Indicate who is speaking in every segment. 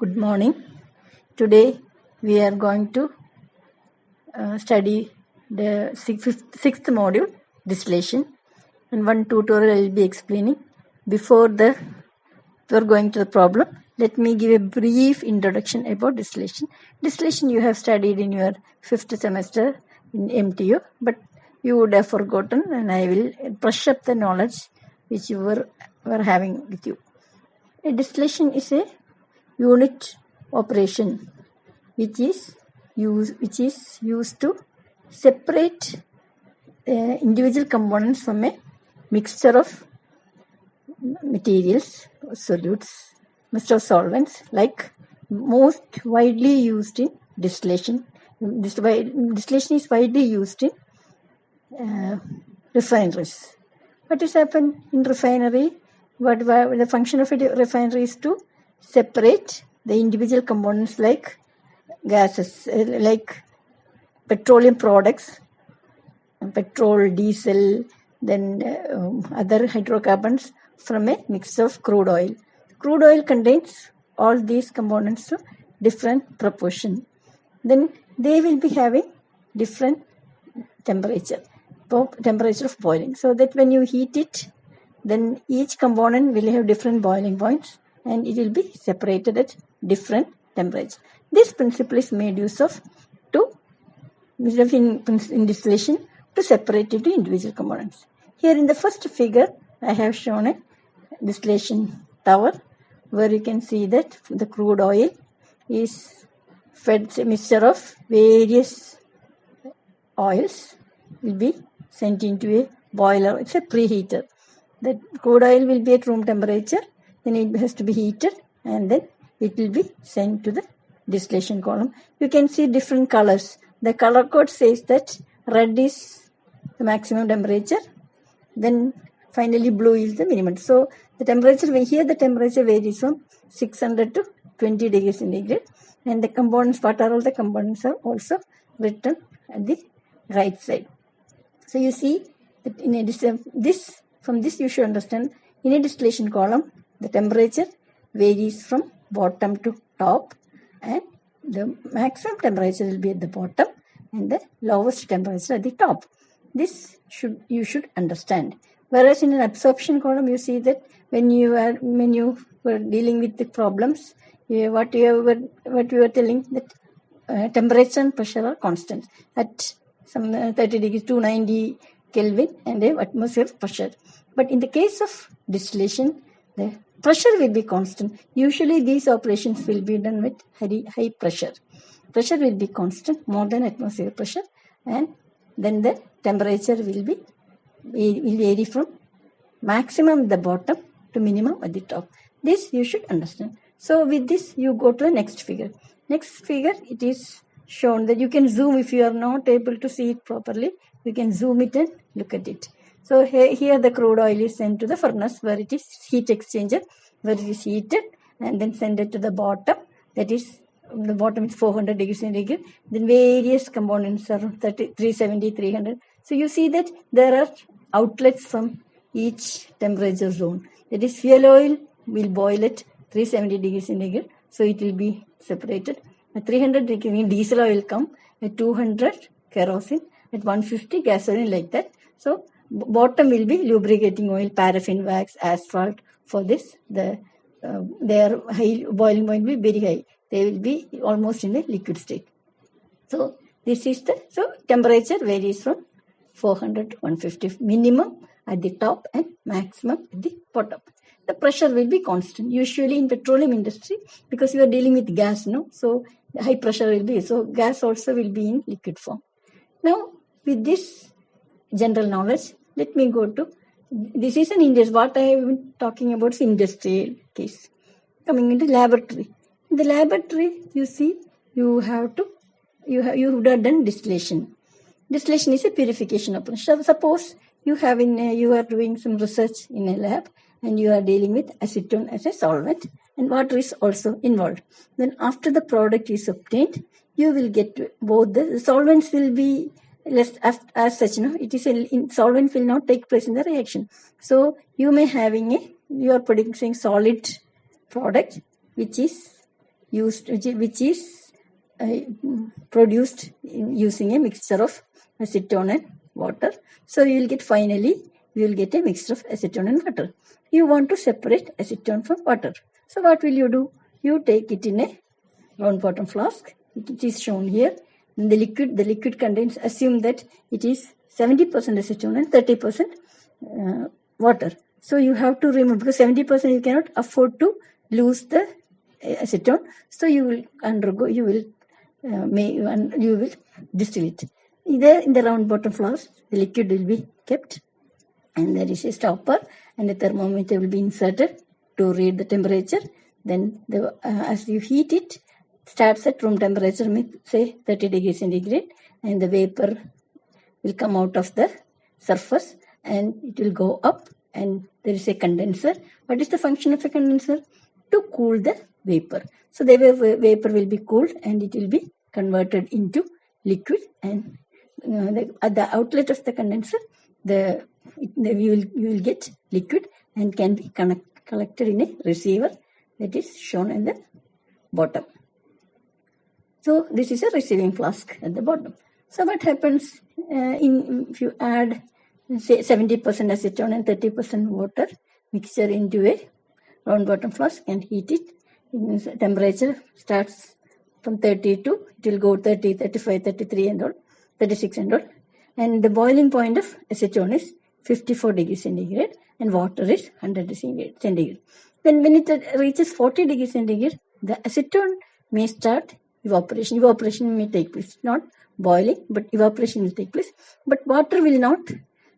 Speaker 1: Good morning. Today we are going to study the sixth module, Distillation, and one tutorial I will be explaining. Before going to the problem, let me give a brief introduction about distillation. Distillation you have studied in your 5th semester in MTU, but you would have forgotten, and I will brush up the knowledge which you were having with you. A distillation is a unit operation which is used to separate individual components from a mixture of materials, solutes, mixture of solvents, like most widely used in distillation. Distillation is widely used in refineries. What is happened in refinery? What the function of a refinery is to separate the individual components like gases, like petroleum products, petrol, diesel, then other hydrocarbons from a mixture of crude oil. Crude oil contains all these components to different proportion. Then they will be having different temperature of boiling, so that when you heat it, then each component will have different boiling points and it will be separated at different temperature. This principle is made use of in distillation to separate into individual components. Here in the first figure, I have shown a distillation tower where you can see that the crude oil is fed a mixture of various oils will be sent into a boiler. It's a preheater. The crude oil will be at room temperature, then it has to be heated and then it will be sent to the distillation column. You can see different colors. The color code says that red is the maximum temperature, then finally blue is the minimum. So the temperature varies from 600 to 20 degrees centigrade, and the components, what are all the components, are also written at the right side. So you see that from this you should understand, in a distillation column the temperature varies from bottom to top, and the maximum temperature will be at the bottom and the lowest temperature at the top. This you should understand. Whereas in an absorption column, you see that when you were dealing with the problems, what we were telling, that temperature and pressure are constant at some 30 degrees, 290 Kelvin, and the atmosphere pressure. But in the case of distillation, the pressure will be constant. Usually these operations will be done with high pressure. Pressure will be constant, more than atmosphere pressure, and then the temperature will vary from maximum at the bottom to minimum at the top. This you should understand. So with this, you go to the next figure. Next figure, it is shown that you can zoom. If you are not able to see it properly, you can zoom it and look at it. So here the crude oil is sent to the furnace where it is heat exchanger, where it is heated and then sent it to the bottom. That is, the bottom is 400 degrees centigrade. Then various components are 370, 300. So you see that there are outlets from each temperature zone. That is, fuel oil will boil at 370 degrees centigrade, so it will be separated. At 300 degrees, diesel oil will come. At 200, kerosene. At 150, gasoline, like that. So bottom will be lubricating oil, paraffin, wax, asphalt. For this, their high boiling point will be very high. They will be almost in a liquid state. So this is temperature varies from 400 to 150, minimum at the top and maximum at the bottom. The pressure will be constant. Usually in petroleum industry, because you are dealing with gas, so high pressure will be. So gas also will be in liquid form. Now with this general knowledge, let me go to, this is an industry. What I have been talking about is industrial case. Coming into laboratory. In the laboratory, you see, you would have done distillation. Distillation is a purification operation. Suppose you are doing some research in a lab and you are dealing with acetone as a solvent, and water is also involved. Then after the product is obtained, you will get both the solvents will be less as such. It is solvent will not take place in the reaction. So you are producing solid product which is which is produced using a mixture of acetone and water. So you will get finally you will get a mixture of acetone and water. You want to separate acetone from water. So what will you do? You take it in a round bottom flask. It is shown here. And the liquid contains, assume that it is 70% acetone and 30% water. So you have to remove, because 70% you cannot afford to lose the acetone. So you will undergo, you will distill it. There in the round bottom flask, the liquid will be kept, and there is a stopper and a thermometer will be inserted to read the temperature. Then as you heat it, starts at room temperature, say 30 degrees centigrade, and the vapor will come out of the surface and it will go up, and there is a condenser. What is the function of a condenser? To cool the vapor. So the vapor will be cooled and it will be converted into liquid, and at the outlet of the condenser, you will get liquid and can be collected in a receiver that is shown in the bottom. So this is a receiving flask at the bottom. So what happens if you add say 70% acetone and 30% water mixture into a round bottom flask and heat it? Temperature starts from 32, it will go 30, 35, 33 and all, 36 and all. And the boiling point of acetone is 54 degrees centigrade and water is 100 degrees centigrade. Then when it reaches 40 degrees centigrade, the acetone may start evaporation. Evaporation may take place, not boiling, but evaporation will take place. But water will not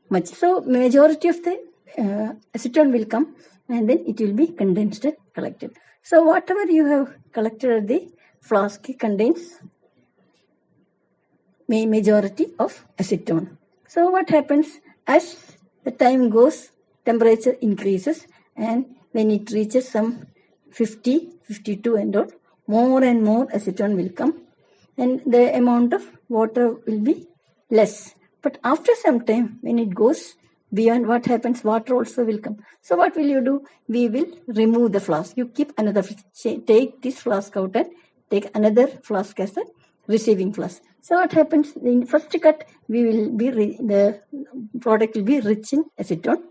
Speaker 1: much. So majority of the acetone will come and then it will be condensed and collected. So whatever you have collected at the flask contains majority of acetone. So what happens as the time goes, temperature increases, and when it reaches some 50, 52 and all, more and more acetone will come and the amount of water will be less. But after some time, when it goes beyond, what happens? Water also will come. So what will you do? We will remove the flask. You keep another, take this flask out and take another flask as a receiving flask. So what happens? In first cut, the product will be rich in acetone,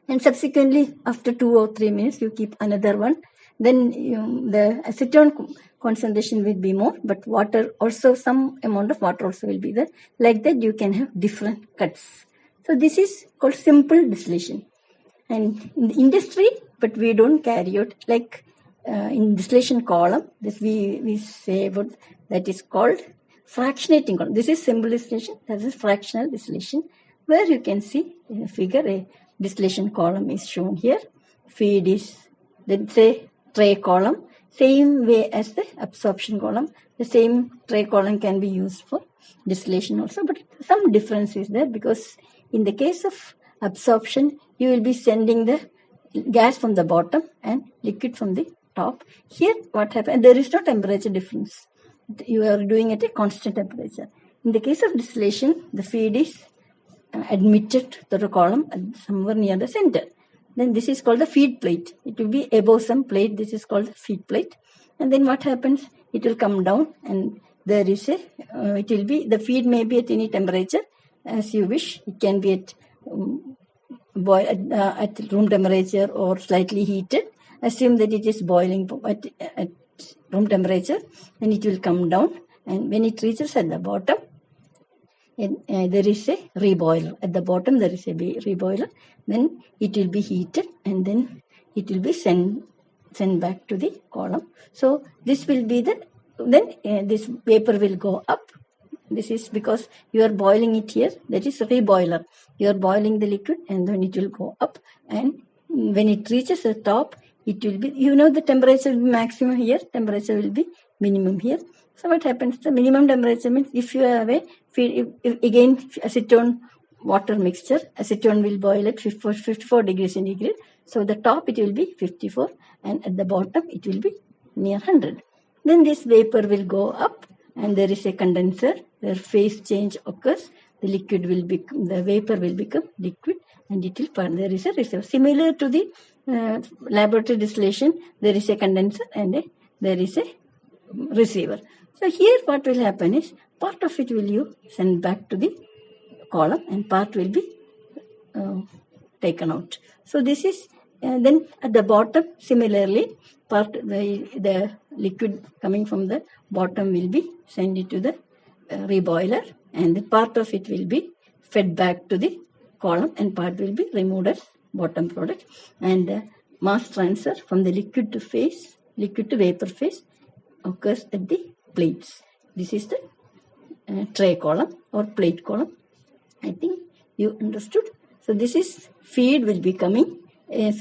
Speaker 1: and subsequently after 2 or 3 minutes you keep another one. Then the acetone concentration will be more, but water also, some amount of water also will be there. Like that you can have different cuts. So this is called simple distillation. And in the industry, but we don't carry out like in distillation column, this we say about that is called fractionating column. This is simple distillation, that is fractional distillation, where you can see in a figure a distillation column is shown here. Feed is, then say tray column, same way as the absorption column. The same tray column can be used for distillation also, but some difference is there, because in the case of absorption, you will be sending the gas from the bottom and liquid from the top. Here, what happens? There is no temperature difference. You are doing at a constant temperature. In the case of distillation, the feed is admitted to the column somewhere near the center. Then this is called the feed plate. It will be above some plate. This is called the feed plate. And then what happens? It will come down, and there is the feed may be at any temperature as you wish. It can be at room temperature or slightly heated. Assume that it is boiling at room temperature, then it will come down, and when it reaches at the bottom, there is a reboiler. At the bottom there is a reboiler. Then it will be heated, and then it will be sent back to the column. So this will be this vapor will go up. This is because you are boiling it here. That is reboiler. You are boiling the liquid, and then it will go up, and when it reaches the top, it will be, the temperature will be maximum here, temperature will be minimum here. So what happens? The minimum temperature means if you have again acetone water mixture, acetone will boil at 54 degrees centigrade. So the top it will be 54, and at the bottom it will be near 100. Then this vapor will go up, and there is a condenser where phase change occurs. The vapor will become liquid, and it will burn. There is a reserve. Similar to the laboratory distillation, there is a condenser and there is a receiver. So here what will happen is part of it will you send back to the column and part will be taken out. So this is then at the bottom similarly the liquid coming from the bottom will be sent into the reboiler and the part of it will be fed back to the column and part will be removed as bottom product and mass transfer from the liquid to vapor phase occurs at the plates. This is the tray column or plate column. I think you understood. So this is feed will be coming.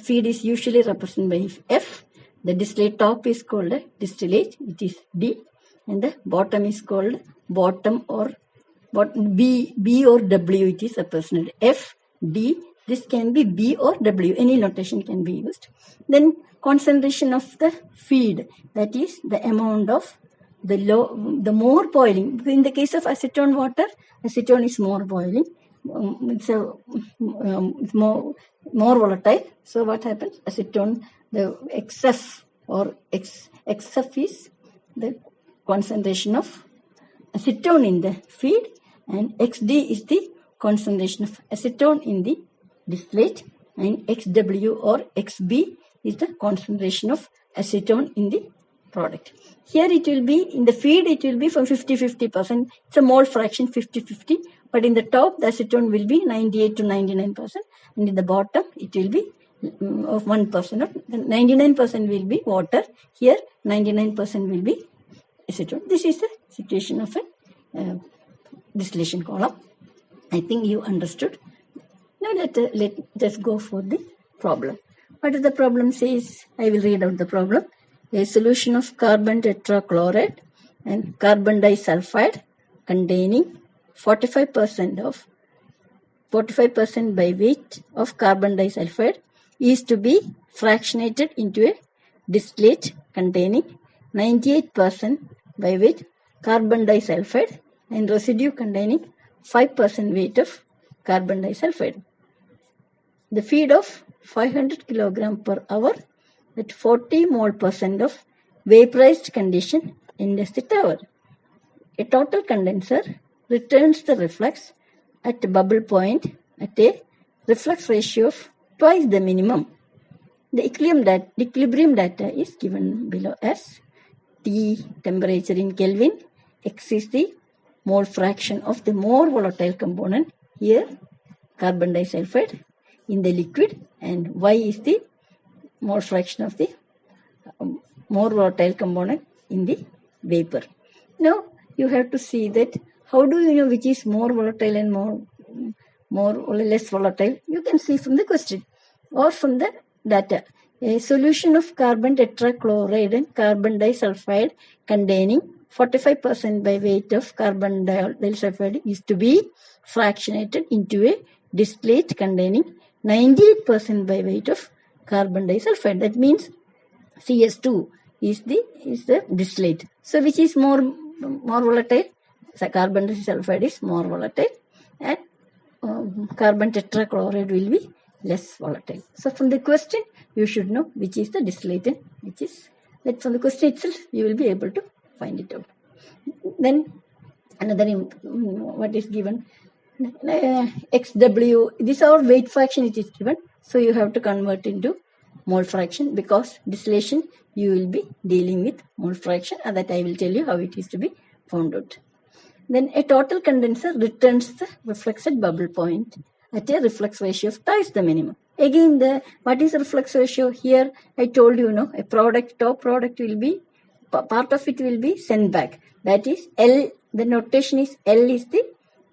Speaker 1: Feed is usually represented by F. The distillate top is called a distillate. It is D. And the bottom is called bottom or B or W. It is represented F, D. This can be B or W. Any notation can be used. Then concentration of the feed. That is the amount of the more boiling. In the case of acetone water, acetone is more boiling. It's more volatile. So what happens? Acetone, the XF or XF is the concentration of acetone in the feed and XD is the concentration of acetone in the distillate and XW or XB is the concentration of acetone in the product. Here it will be, in the feed it will be from 50-50%. It's a mole fraction 50-50. But in the top, the acetone will be 98 to 99%. And in the bottom, it will be of 1%. 99% will be water. Here, 99% will be acetone. This is the situation of a distillation column. I think you understood. Now let us go for the problem. What does the problem says? I will read out the problem. A solution of carbon tetrachloride and carbon disulfide containing 45% by weight of carbon disulfide is to be fractionated into a distillate containing 98% by weight carbon disulfide and residue containing 5% weight of carbon disulfide. The feed of 500 kg per hour at 40 mole % of vaporized condition enters the tower. A total condenser returns the reflux at bubble point at a reflux ratio of twice the minimum. The equilibrium data is given below as T temperature in Kelvin, X is the mole fraction of the more volatile component, here carbon disulfide in the liquid, and Y is the mole fraction of the more volatile component in the vapor. Now you have to see that how do you know which is more volatile and more or less volatile? You can see from the question or from the data. A solution of carbon tetrachloride and carbon disulfide containing 45% by weight of carbon disulfide is to be fractionated into a distillate containing 98% by weight of carbon disulfide. That means CS2 is the distillate. So which is more volatile? So carbon disulfide is more volatile and carbon tetrachloride will be less volatile. So from the question you should know which is the distillate and which is that from the question itself you will be able to find it out. Then another what is given XW, this is our weight fraction it is given, so you have to convert into mole fraction because distillation you will be dealing with mole fraction and that I will tell you how it is to be found out. Then a total condenser returns the reflux at bubble point at a reflux ratio of twice the minimum. Again, what is the reflux ratio? Here I told you, a top product will be, part of it will be sent back. That is L, the notation is L is the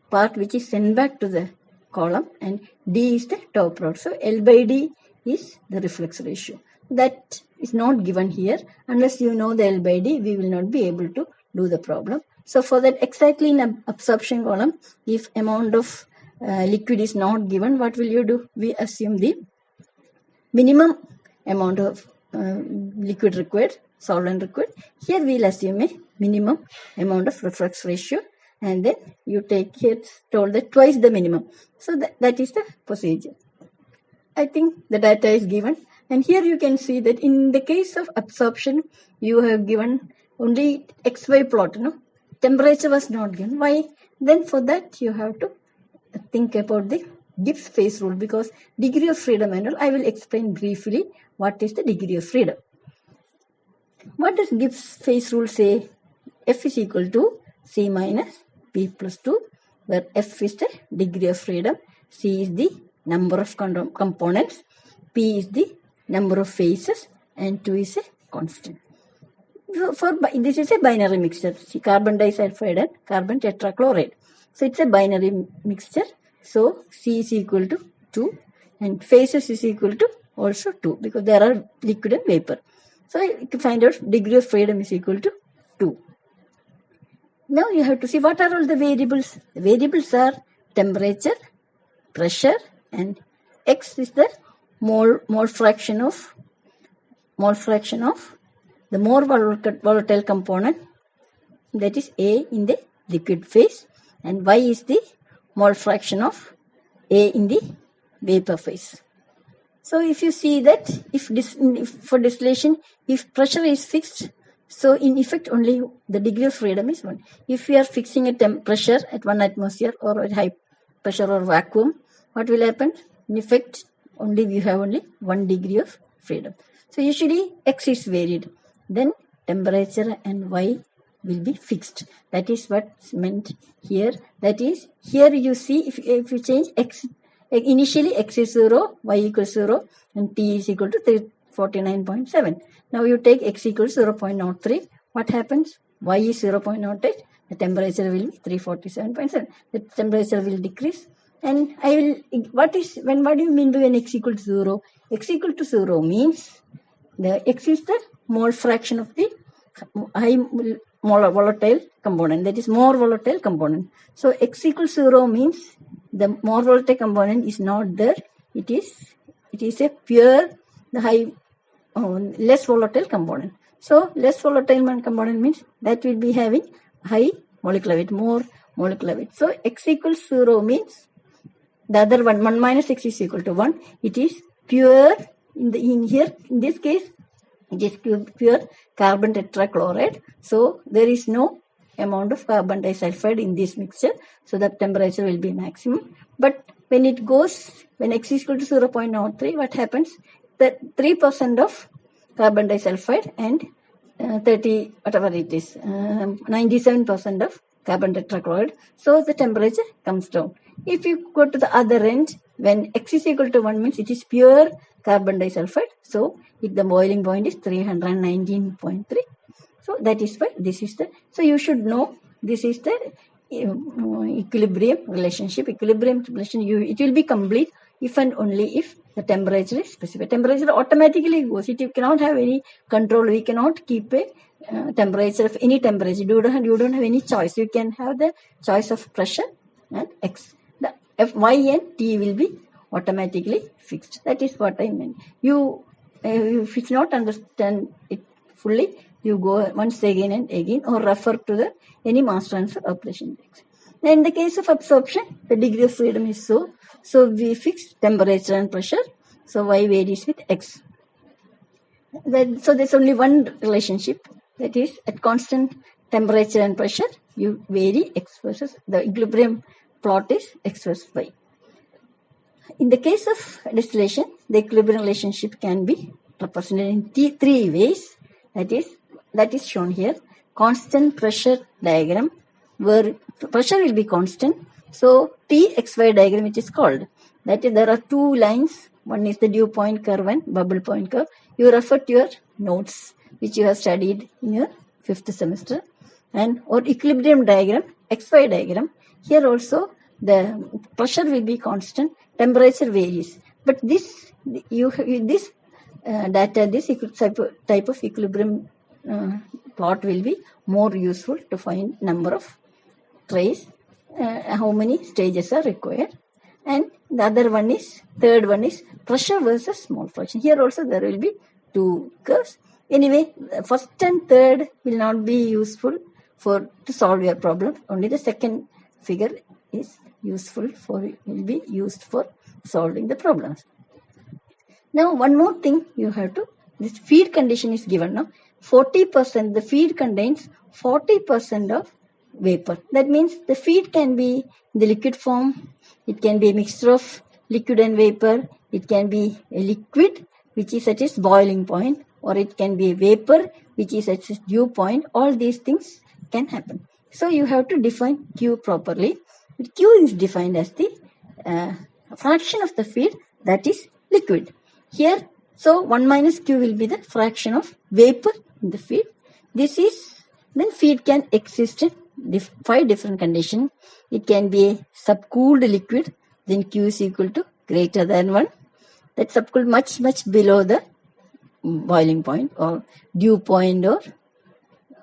Speaker 1: part which is sent back to the column and D is the top product. So L by D is the reflux ratio. That is not given here. Unless you know the L by D, we will not be able to do the problem. So for that exactly in absorption column, if amount of liquid is not given, what will you do? We assume the minimum amount of liquid required, solvent required. Here we will assume a minimum amount of reflux ratio and then you take here told that twice the minimum. So that is the procedure. I think the data is given and here you can see that in the case of absorption you have given only XY plot, no? Temperature was not given. Why? Then for that you have to think about the Gibbs phase rule, because degree of freedom and all, I will explain briefly what is the degree of freedom. What does Gibbs phase rule say? F is equal to C minus P plus 2, where F is the degree of freedom, C is the number of components, P is the number of phases, and 2 is a constant. This is a binary mixture, carbon disulfide and carbon tetrachloride. So it's a binary mixture. So C is equal to 2 and phases is equal to also 2, because there are liquid and vapor. So you can find out degree of freedom is equal to 2. Now you have to see what are all the variables. The variables are temperature, pressure, and X is the mole fraction of the more volatile component, that is A in the liquid phase, and Y is the mole fraction of A in the vapor phase. So if you see that if for distillation, if pressure is fixed, so in effect only the degree of freedom is 1. If we are fixing a pressure at 1 atmosphere or at high pressure or vacuum, what will happen? In effect only we have only 1 degree of freedom. So usually X is varied, then temperature and Y will be fixed. That is what's meant here. That is, here you see if you change X, initially X is 0, Y equals 0, and T is equal to 49.7. Now you take X equals 0.03. What happens? Y is 0.08. The temperature will be 347.7. The temperature will decrease. And what do you mean by when X equals 0? X equal to 0 means the X is the mole fraction of the high volatile component, that is more volatile component. So X equals 0 means the more volatile component is not there. It is a pure less volatile component. So less volatile component means that will be having high molecular weight, more molecular weight. So X equals 0 means the other one minus X is equal to 1. It is pure in this case it is pure carbon tetrachloride. So there is no amount of carbon disulfide in this mixture. So the temperature will be maximum. But when X is equal to 0.03, what happens? That 3% of carbon disulfide and 97% of carbon tetrachloride. So the temperature comes down. If you go to the other end, when X is equal to 1 means it is pure carbon disulfide. So the boiling point is 319.3. So that is why this is so you should know this is the equilibrium relationship. It will be complete if and only if the temperature is specified. Temperature automatically goes. You cannot have any control. We cannot keep a temperature of any temperature. You don't have any choice. You can have the choice of pressure and X. The F, Y and T will be automatically fixed. That is what I meant. If you not understand it fully, you go once again and again or refer to any mass transfer operation. Now in the case of absorption, the degree of freedom is so we fix temperature and pressure. So Y varies with X. So there's only one relationship, that is at constant temperature and pressure you vary X versus the equilibrium plot is X versus Y. In the case of distillation, the equilibrium relationship can be represented in three ways. That is shown here. Constant pressure diagram, where pressure will be constant. So TXY diagram it is called. That is, there are two lines. One is the dew point curve and bubble point curve. You refer to your notes which you have studied in your 5th semester. Or equilibrium diagram, XY diagram. Here also the pressure will be constant, temperature varies. But this type of equilibrium plot will be more useful to find number of trays, how many stages are required. And the third one is pressure versus mole fraction. Here also there will be two curves. Anyway, first and third will not be useful to solve your problem. Only the second figure will be used for solving the problems. Now one more thing you have to, this feed condition is given now. 40%, the feed contains 40% of vapor. That means the feed can be in the liquid form, it can be a mixture of liquid and vapor, it can be a liquid which is at its boiling point, or it can be a vapor which is at its dew point. All these things can happen. So you have to define Q properly. Q is defined as the fraction of the feed that is liquid. Here, so 1 minus Q will be the fraction of vapor in the feed. This is, then feed can exist in 5 different conditions. It can be a subcooled liquid, then Q is equal to greater than 1. That subcooled much below the boiling point or dew point or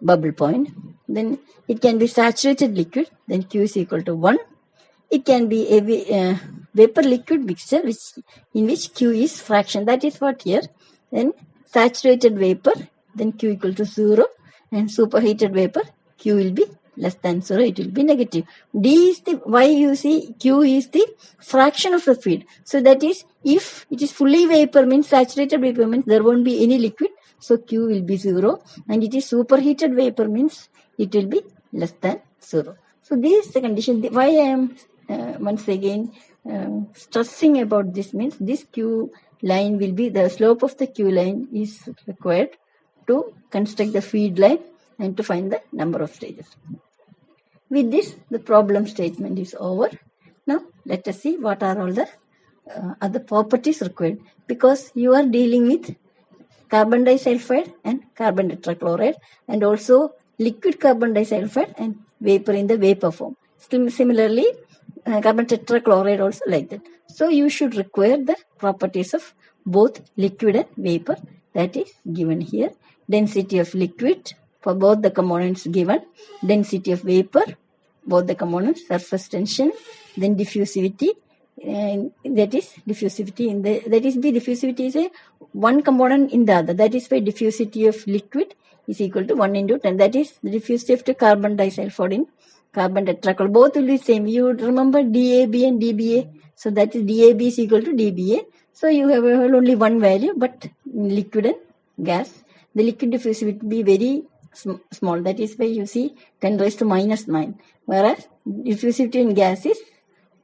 Speaker 1: bubble point. Then it can be saturated liquid, then Q is equal to 1. It can be a vapor liquid mixture in which Q is fraction. That is what here. Then saturated vapor, then Q equal to 0, and superheated vapor, Q will be less than 0, it will be negative. D is the, why you see Q is the fraction of the feed. So that is, if it is fully vapor means saturated vapor means there won't be any liquid, so Q will be 0, and it is superheated vapor means it will be less than 0. So this is the condition. Why I am once again stressing about this means this Q line will be, the slope of the Q line is required to construct the feed line and to find the number of stages. With this, the problem statement is over. Now, let us see what are all the other properties required, because you are dealing with carbon disulfide and carbon tetrachloride, and also liquid carbon disulfide and vapor in the vapor form. Similarly, carbon tetrachloride also like that. So you should require the properties of both liquid and vapor, that is given here. Density of liquid for both the components given, density of vapor, both the components, surface tension, then diffusivity, and that is diffusivity in the, that is the diffusivity is a one component in the other. That is why diffusivity of liquid is equal to 1 into 10. That is the diffusivity of the carbon disulfide in carbon tetrachloride. Both will be same. You would remember DAB and DBA. So that is DAB is equal to DBA. So you have only one value, but in liquid and gas, the liquid diffusivity will be very small. That is why you see 10 raised to minus 9. Whereas diffusivity in gas is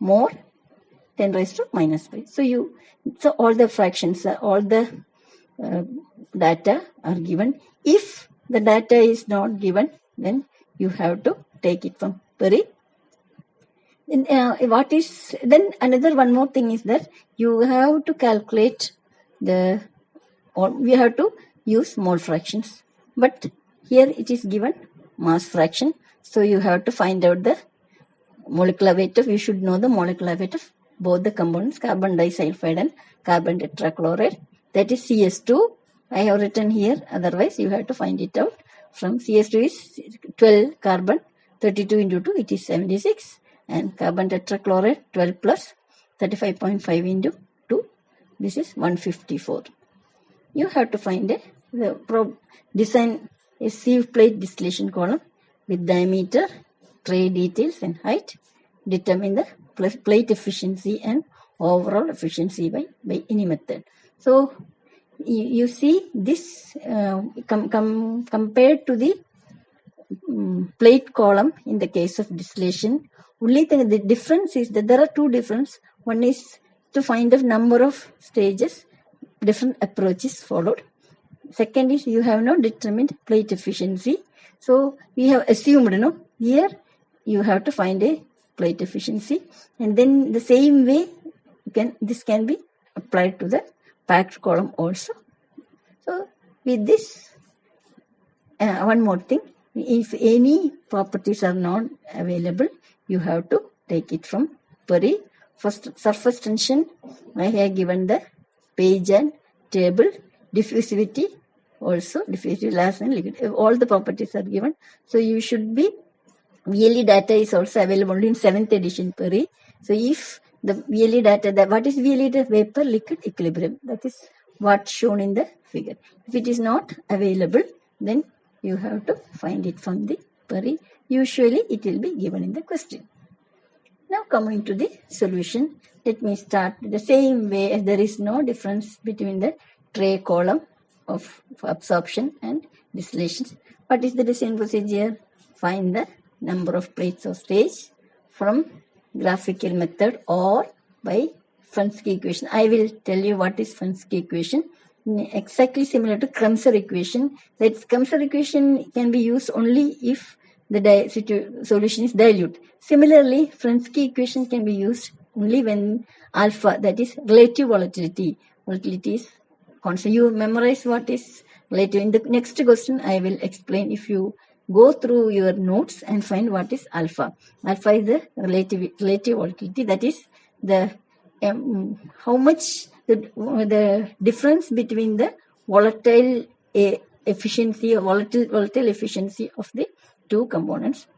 Speaker 1: more, 10 raised to minus 5. So all the fractions, all the data are given. If the data is not given, then you have to take it from Perry. Then another one more thing is that you have to calculate we have to use mole fractions. But here it is given mass fraction. So you have to find out the molecular weight of, you should know the molecular weight of both the components, carbon disulfide and carbon tetrachloride. That is CS2. I have written here, otherwise you have to find it out. From CS2 is 12 carbon, 32 into 2, it is 76. And carbon tetrachloride 12 plus 35.5 into 2, this is 154. You have to find design a sieve plate distillation column with diameter, tray details and height. Determine the plate efficiency and overall efficiency by any method. So you see this compared to the plate column in the case of distillation. Only thing, the difference is that there are two differences. One is to find the number of stages, different approaches followed. Second is you have not determined plate efficiency. So we have assumed, here you have to find a plate efficiency, and then the same way this can be applied to the packed column also. So with this, one more thing, if any properties are not available, you have to take it from Perry. First, surface tension, I have given the page and table. Diffusivity, also diffusivity, gas and liquid, all the properties are given. So you should be, VLE data is also available only in 7th edition Perry. So if the VLE data, what is VLE data? Vapor liquid equilibrium. That is what shown in the figure. If it is not available, then you have to find it from the Perry. Usually it will be given in the question. Now coming to the solution, let me start the same way as there is no difference between the tray column of absorption and distillation. What is the design procedure? Find the number of plates of stage from graphical method or by Fensky equation. I will tell you what is Fensky equation. Exactly similar to Kremser equation. That Kremser equation can be used only if the solution is dilute. Similarly, Fensky equation can be used only when alpha, that is relative volatility. Volatility is constant. You memorize what is relative. In the next question, I will explain. If you go through your notes and find what is alpha. Alpha is the relative volatility. That is the how much the difference between the volatile efficiency or volatile efficiency of the two components,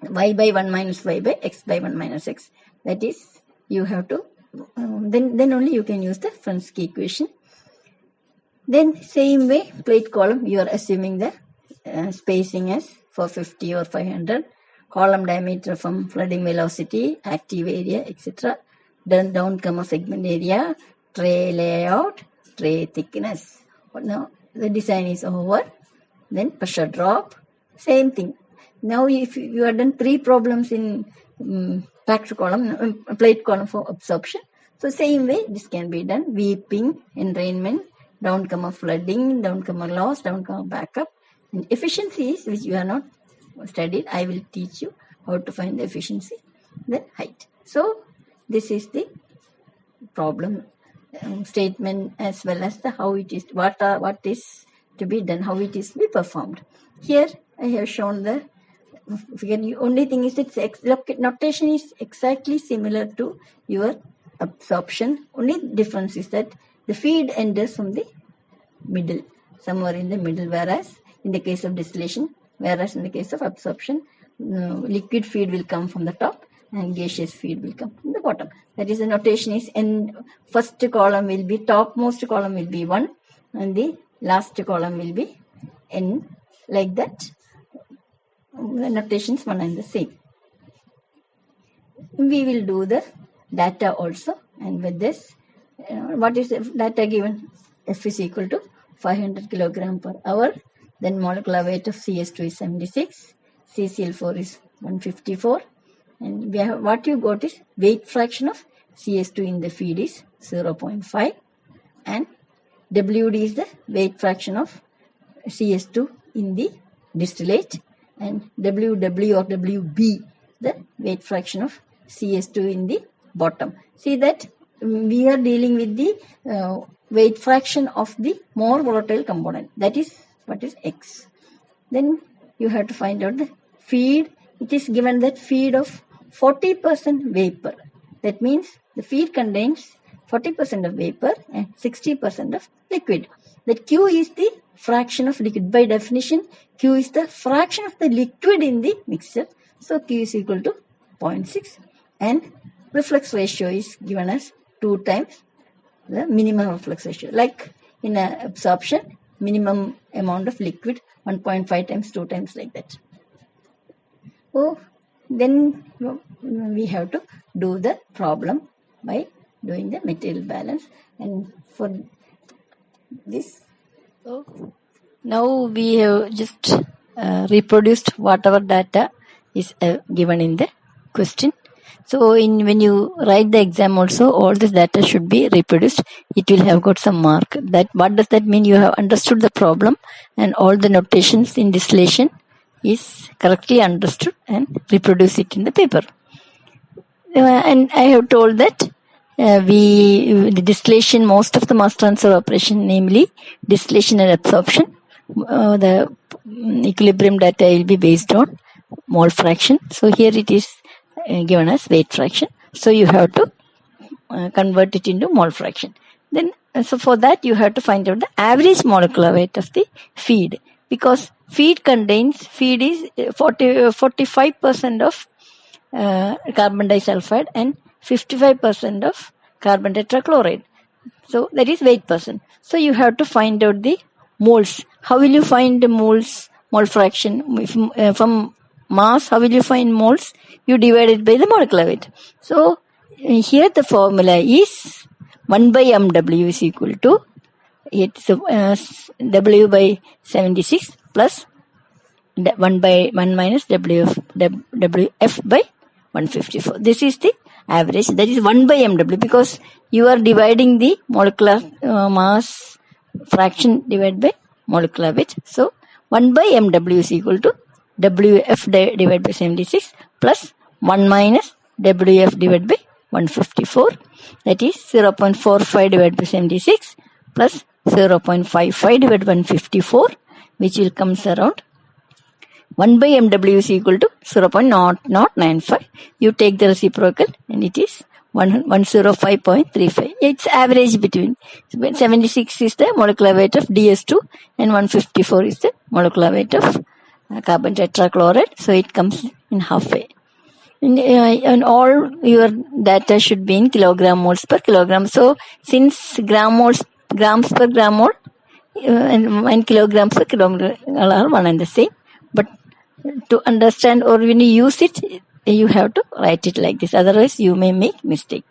Speaker 1: y by 1 minus y by x by 1 minus x. That is, you have to then only you can use the Fensky equation. Then same way, plate column, you are assuming the spacing as 450 or 500, column diameter from flooding velocity, active area, etc. Then down comma segment area, tray layout, tray thickness. Now the design is over. Then pressure drop, same thing. Now if you have done 3 problems in packed column, plate column for absorption. So same way this can be done. Weeping, enrainment, down comma flooding, down comma loss, down comma backup. And efficiencies which you have not studied, I will teach you how to find the efficiency. Then height. So this is the problem statement as well as the how it is, what is to be done, how it is to be performed. Here I have shown the figure. The only thing is its notation is exactly similar to your absorption. Only difference is that the feed enters from the middle, somewhere in the middle, whereas in the case of distillation, whereas in the case of absorption, liquid feed will come from the top and gaseous feed will come from the bottom. That is, the notation is, and first column will be, topmost column will be 1 and the last column will be n, like that. The notation is one and the same. We will do the data also, and with this, what is the data given? F is equal to 500 kilogram per hour. Then molecular weight of CS2 is 76, CCl4 is 154, and we have, what you got is weight fraction of CS2 in the feed is 0.5, and WD is the weight fraction of CS2 in the distillate, and WW or WB the weight fraction of CS2 in the bottom. See that we are dealing with the weight fraction of the more volatile component, that is what is X. Then you have to find out the feed. It is given that feed of 40% vapor. That means the feed contains 40% of vapor and 60% of liquid. That Q is the fraction of liquid. By definition, Q is the fraction of the liquid in the mixture. So Q is equal to 0.6, and reflux ratio is given as 2 times the minimum reflux ratio. Like in absorption, minimum amount of liquid 1.5 times, 2 times, like that. So then we have to do the problem by doing the material balance, and for this, now we have just reproduced whatever data is given in the question. So when you write the exam also, all this data should be reproduced. It will have got some mark. That what does that mean? You have understood the problem and all the notations in distillation is correctly understood and reproduce it in the paper. And I have told that the distillation, most of the mass transfer operation, namely distillation and absorption, the equilibrium data will be based on mole fraction. So here it is given as weight fraction. So you have to convert it into mole fraction. Then, so for that you have to find out the average molecular weight of the feed, because feed is 45% of carbon disulfide and 55% of carbon tetrachloride. So that is weight percent. So you have to find out the moles. How will you find the moles, mole fraction? From mass, how will you find moles? You divide it by the molecular weight. So here the formula is 1 by mW is equal to W by 76 plus 1 by 1 minus WF by 154. This is the average. That is 1 by MW, because you are dividing the molecular mass fraction divided by molecular weight. So 1 by MW is equal to WF divided by 76 plus 1 minus WF divided by 154. That is 0.45 divided by 76 plus 0.55 divided by 154, which will comes around 1 by MW is equal to 0.0095. You take the reciprocal and it is 105.35. It's average between 76 is the molecular weight of DS2 and 154 is the molecular weight of carbon tetrachloride. So it comes in halfway. And all your data should be in kilogram moles per kilogram. So since grams per gram mole and kilograms per kilogram are one and the same, but to understand or when you use it, you have to write it like this. Otherwise, you may make mistake.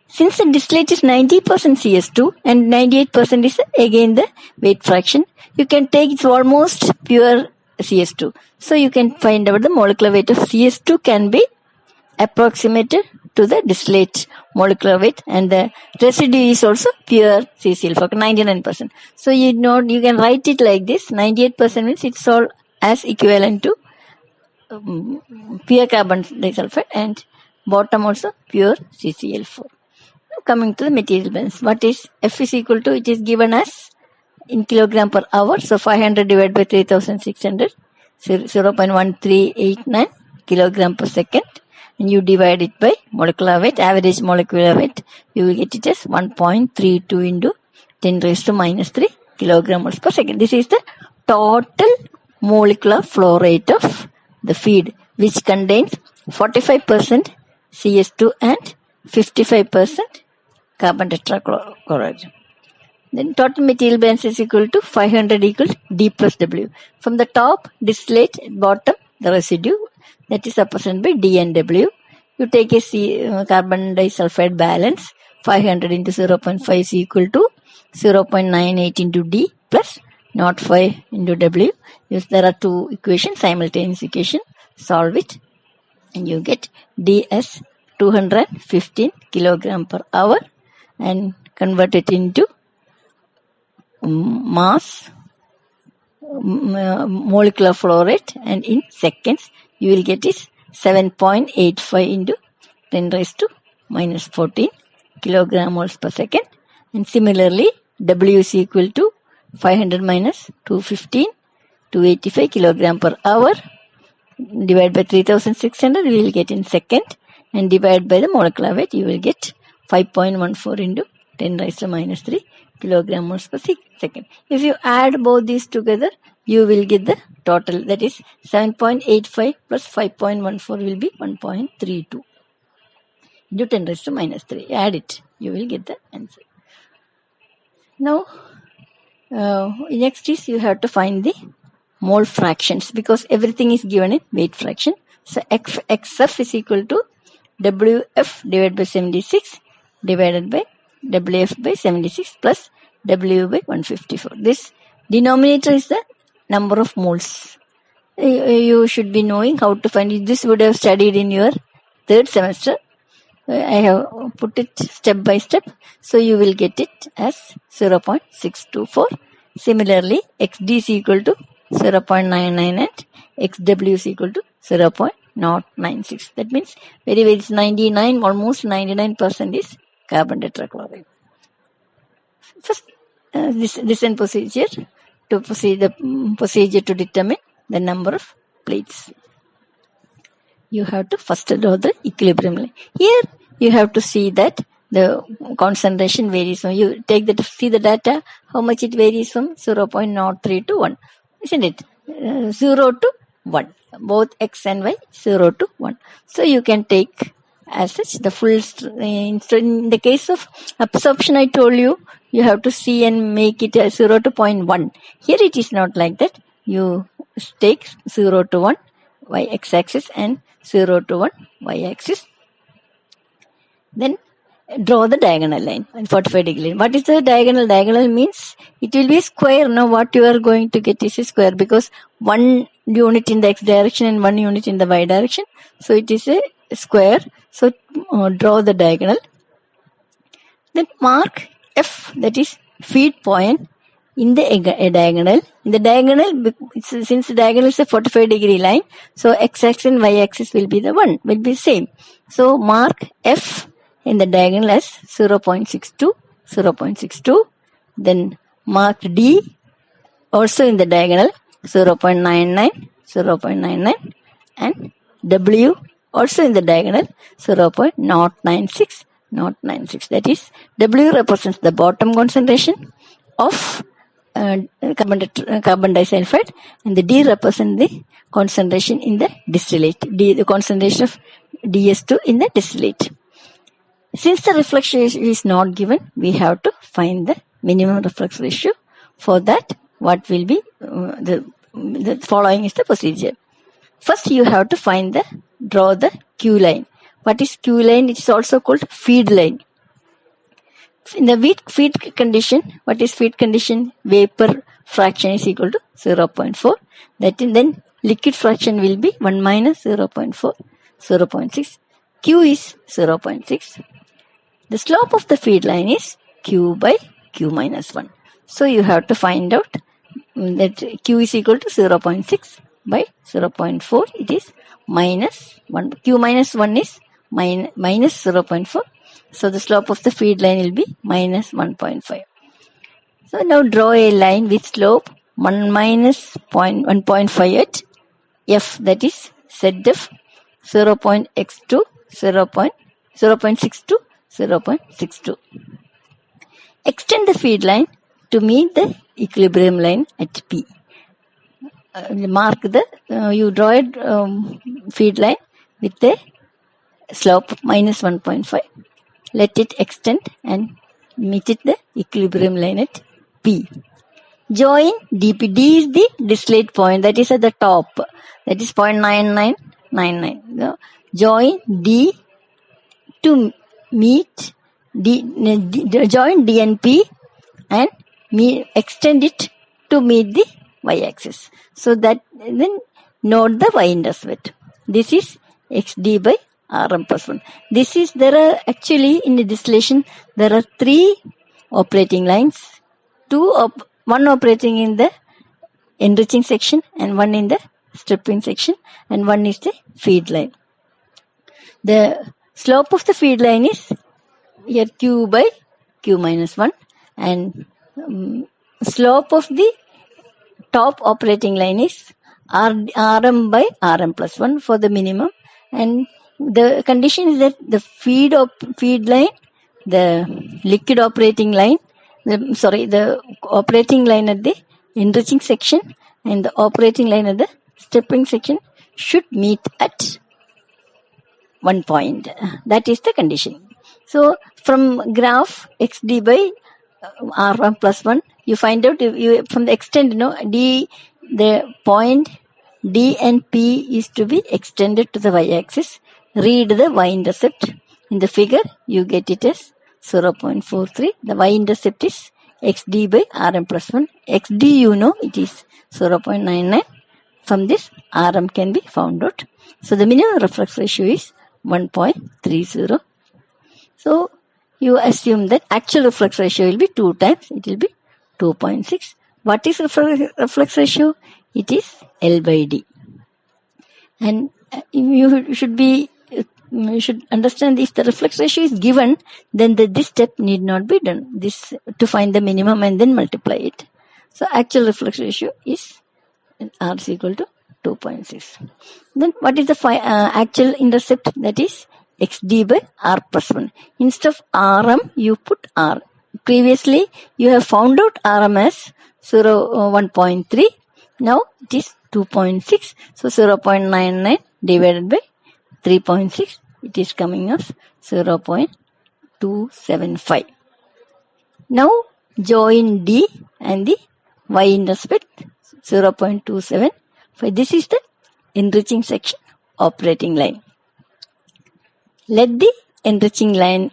Speaker 1: Since the distillate is 90% CS2 and 98% is again the weight fraction, you can take it's almost pure CS2. So you can find out the molecular weight of CS2 can be approximated to the distillate molecular weight, and the residue is also pure CCl4, 99%. So you can write it like this. 98% means it's all as equivalent to pure carbon disulfide, and bottom also pure CCl4. Now coming to the material balance, what is F is equal to, it is given as in kilogram per hour. So 500 divided by 3600, 0.1389 kilogram per second. And you divide it by molecular weight, average molecular weight, you will get it as 1.32 into 10 raised to minus 3 kilograms per second. This is the total molecular flow rate of the feed, which contains 45% CS2 and 55% carbon tetrachloride. Then total material balance is equal to 500 equals D plus W. From the top, distillate, bottom, the residue, that is represented by D and W. You take a carbon disulfide balance, 500 into 0.5 is equal to 0.98 into D plus 0.5 into W. Yes, there are two equations, simultaneous equation, solve it, and you get D as 215 kilogram per hour, and convert it into mass, molecular flow rate, and in seconds you will get is 7.85 into 10 raised to minus 14 kilogram moles per second. And similarly, W is equal to 500 minus 215, 285 kilogram per hour, divided by 3600, you will get in second, and divide by the molecular weight, you will get 5.14 into 10 raised to minus 3 kilogram moles per second. If you add both these together, you will get the total, that is 7.85 plus 5.14 will be 1.32 into 10 raised to minus 3. Add it, you will get the answer. Now, next is you have to find the mole fractions, because everything is given in weight fraction. So XF is equal to WF divided by 76 divided by WF by 76 plus W by 154. This denominator is the number of moles. You should be knowing how to find it. This would have studied in your third semester. I have put it step by step. So you will get it as 0.624. Similarly, XD is equal to 0.998. XW is equal to 0.096. That means it's 99, almost 99% is carbon tetrachloride. First, this in procedure to proceed the procedure to determine the number of plates. You have to first draw the equilibrium line. Here you have to see that the concentration varies. So you see the data, how much it varies from 0.03 to 1, isn't it? 0 to 1, both X and Y, 0 to 1. So you can take as such the full, in the case of absorption, I told you, you have to see and make it 0 to 0.1. Here it is not like that. You take 0 to 1 y x-axis and 0 to 1 y-axis. Then draw the diagonal line, 45-degree line. What is the diagonal? Diagonal means it will be square. Now what you are going to get is a square, because one unit in the x direction and one unit in the y direction. So it is a square. So draw the diagonal. Then mark F, that is feed point, in the diagonal. In the diagonal, since the diagonal is a 45-degree line, so x-axis and y-axis will be the same. So mark F in the diagonal as 0.62, 0.62. Then mark D also in the diagonal 0.99, 0.99, and W also in the diagonal 0.096, 0.96. That is, W represents the bottom concentration of carbon disulfide, and the D represents the concentration in the distillate, the concentration of DS2 in the distillate. Since the reflux ratio is not given, we have to find the minimum reflux ratio. For that, what will be the following is the procedure. First, you have to draw the Q line. What is Q line? It is also called feed line. In the feed condition, what is feed condition? Vapor fraction is equal to 0.4. Then liquid fraction will be 1 minus 0.4, 0.6. Q is 0.6. The slope of the feed line is Q by Q minus 1. So you have to find out that Q is equal to 0.6 by 0.4. It is minus 1. Q minus 1 is minus 0.4. So the slope of the feed line will be minus 1.5. So now draw a line with slope 1 minus 1.5 at F, that is ZF 0.x2, 0.6 to 0.62. Extend the feed line to meet the equilibrium line at P. You draw a feed line with a slope minus 1.5. Let it extend and meet it the equilibrium line at P. Join DP. D is the distillate point, that is at the top. That is 0.9999. Join D to meet join D and P and extend it to meet the y-axis. So that then note the y-intercept. This is xd by Rm plus 1. Actually in the distillation, there are 3 operating lines. One operating in the enriching section and one in the stripping section, and one is the feed line. The slope of the feed line is here Q by Q minus 1, and slope of the top operating line is Rm by Rm plus 1 for the minimum, and the condition is that the feed line, the liquid operating line, the operating line at the enriching section and the operating line at the stripping section should meet at one point. That is the condition. So from graph xd by Rm plus 1, you find out from the extent, the point D and P is to be extended to the y-axis. Read the y-intercept. In the figure, you get it as 0.43. The y-intercept is xd by Rm plus 1. xd, it is 0.99. From this, Rm can be found out. So the minimum reflux ratio is 1.30. So you assume that actual reflux ratio will be 2 times. It will be 2.6. What is reflux ratio? It is L by D. And you should understand, if the reflux ratio is given, then this step need not be done. This to find the minimum and then multiply it. So actual reflux ratio is R is equal to 2.6. Then what is the actual intercept? That is xd by R plus 1. Instead of Rm, you put R. Previously, you have found out Rm as 1.3. Now it is 2.6. So 0.99 divided by 3.6. It is coming as 0.275. Now join D and the y-intercept 0.275. This is the enriching section operating line. Let the enriching line,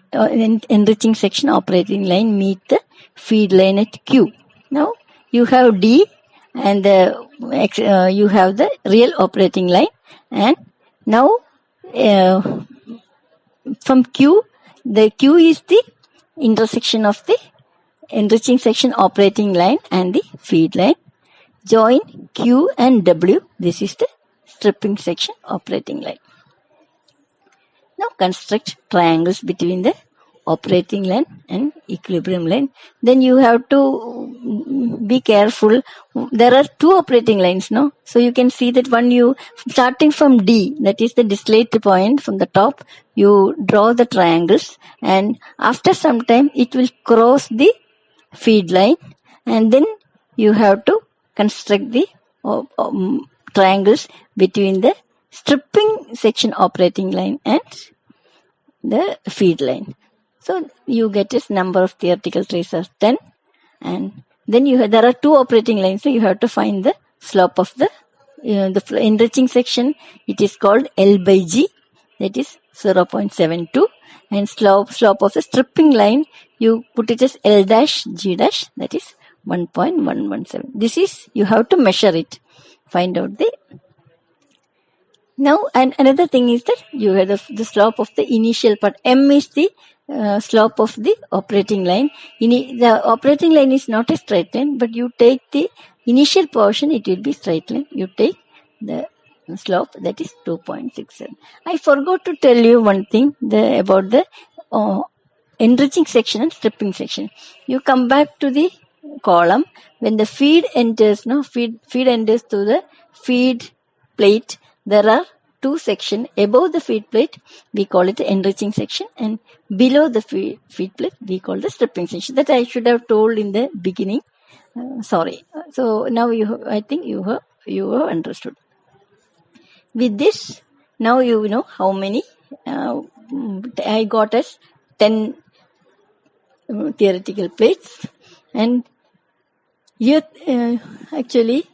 Speaker 1: enriching section operating line meet the feed line at Q. Now you have D and you have the real operating line, and now from Q, the Q is the intersection of the enriching section operating line and the feed line. Join Q and W. This is the stripping section operating line. Now construct triangles between the operating line and equilibrium line. Then you have to be careful. There are two operating lines, no? So you can see that when you, starting from D, that is the distillate point from the top, you draw the triangles, and after some time it will cross the feed line, and then you have to construct the triangles between the stripping section operating line and the feed line. So you get this number of theoretical traces as 10, and then there are two operating lines, so you have to find the slope of the enriching section. It is called L by G, that is 0.72, and slope of the stripping line, you put it as L dash G dash, that is 1.117. This is, you have to measure it, find out the. Now, and another thing is that you have the slope of the initial part. M is the slope of the operating line. The operating line is not a straight line, but you take the initial portion, it will be straight line. You take the slope, that is 2.67. I forgot to tell you one thing about the enriching section and stripping section. You come back to the column when the feed enters, feed enters to the feed plate. There are two sections. Above the feed plate, we call it the enriching section, and below the feed plate, we call the stripping section. That I should have told in the beginning. Sorry. So now I think you have understood. With this, now you know how many I got as 10 theoretical plates, and here actually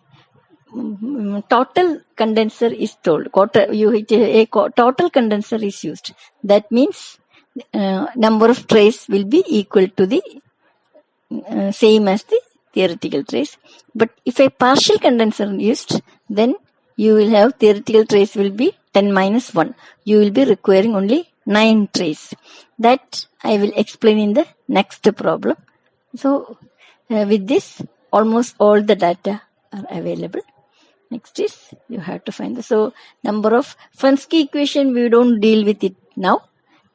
Speaker 1: total condenser is told. A total condenser is used. That means number of trays will be equal to the same as the theoretical trays. But if a partial condenser is used, then you will have theoretical trays will be 10 minus 1. You will be requiring only 9 trays. That I will explain in the next problem. So with this, almost all the data are available. Next is you have to find so number of Fensky equation, we don't deal with it now.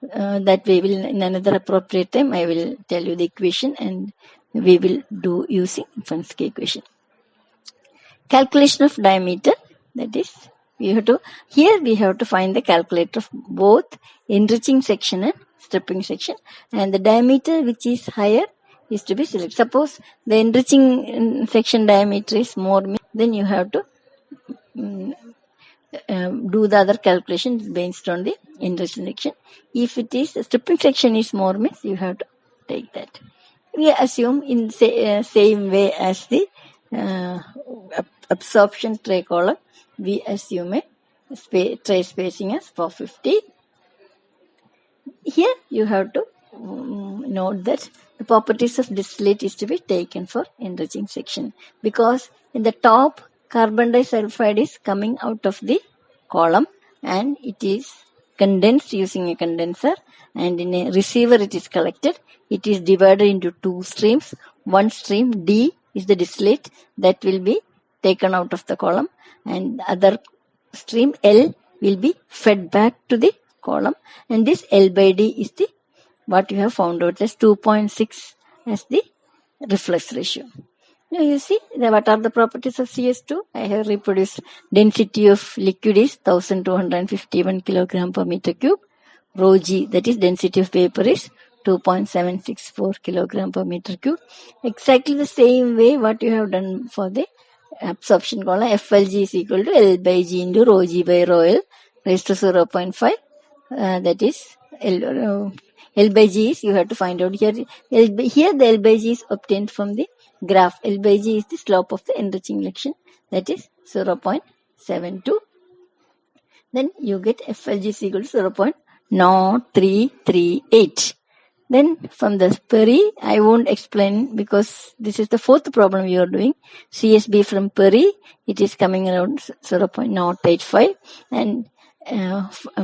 Speaker 1: That we will in another appropriate time. I will tell you the equation, and we will do using Fensky equation. Calculation of diameter, that is we have to find the calculator of both enriching section and stripping section, and the diameter which is higher is to be selected. Suppose the enriching section diameter is more, then you have to do the other calculations based on the enriching section. If it is the stripping section is more, means you have to take that. We assume in same way as the absorption tray column, we assume a tray spacing as 450. Here you have to note that the properties of distillate is to be taken for enriching section, because in the top carbon disulfide is coming out of the column and it is condensed using a condenser, and in a receiver it is collected. It is divided into two streams. One stream D is the distillate that will be taken out of the column, and the other stream L will be fed back to the column, and this L by D is the what you have found out as 2.6 as the reflux ratio. Now you see what are the properties of CS2. I have reproduced. Density of liquid is 1251 kilogram per meter cube. Rho G, that is density of vapor, is 2.764 kilogram per meter cube. Exactly the same way what you have done for the absorption column. FLG is equal to L by G into rho G by rho L raised to 0.5. That is L by G is, you have to find out here. Here the L by G is obtained from the graph. L by G is the slope of the enriching section, that is 0.72. Then you get FLG is equal to 0.338. Then from the Perry, I won't explain because this is the fourth problem you are doing. CSB from Perry, it is coming around 0.085, and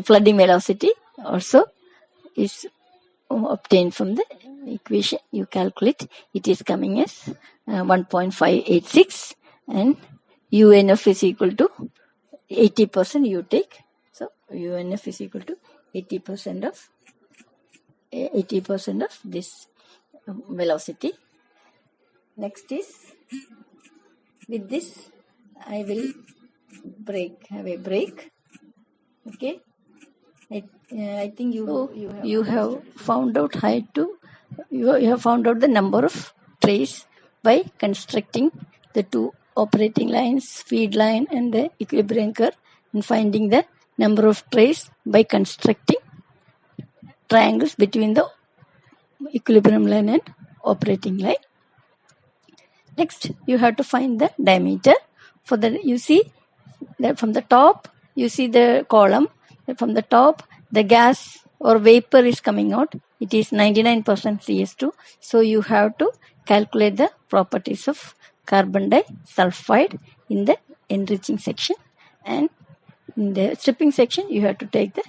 Speaker 1: flooding velocity also is obtained from the equation. You calculate, it is coming as 1.586, and UNF is equal to 80% you take. So UNF is equal to 80% of this velocity. Next is, with this I will have a break. Okay, I think you have found out you have found out the number of trays by constructing the two operating lines, feed line and the equilibrium curve, and finding the number of trays by constructing triangles between the equilibrium line and operating line. Next, you have to find the diameter. For that, you see that from the top, you see the column. From the top, the gas or vapor is coming out. It is 99% CS2. So you have to calculate the properties of carbon disulfide in the enriching section, and in the stripping section, you have to take the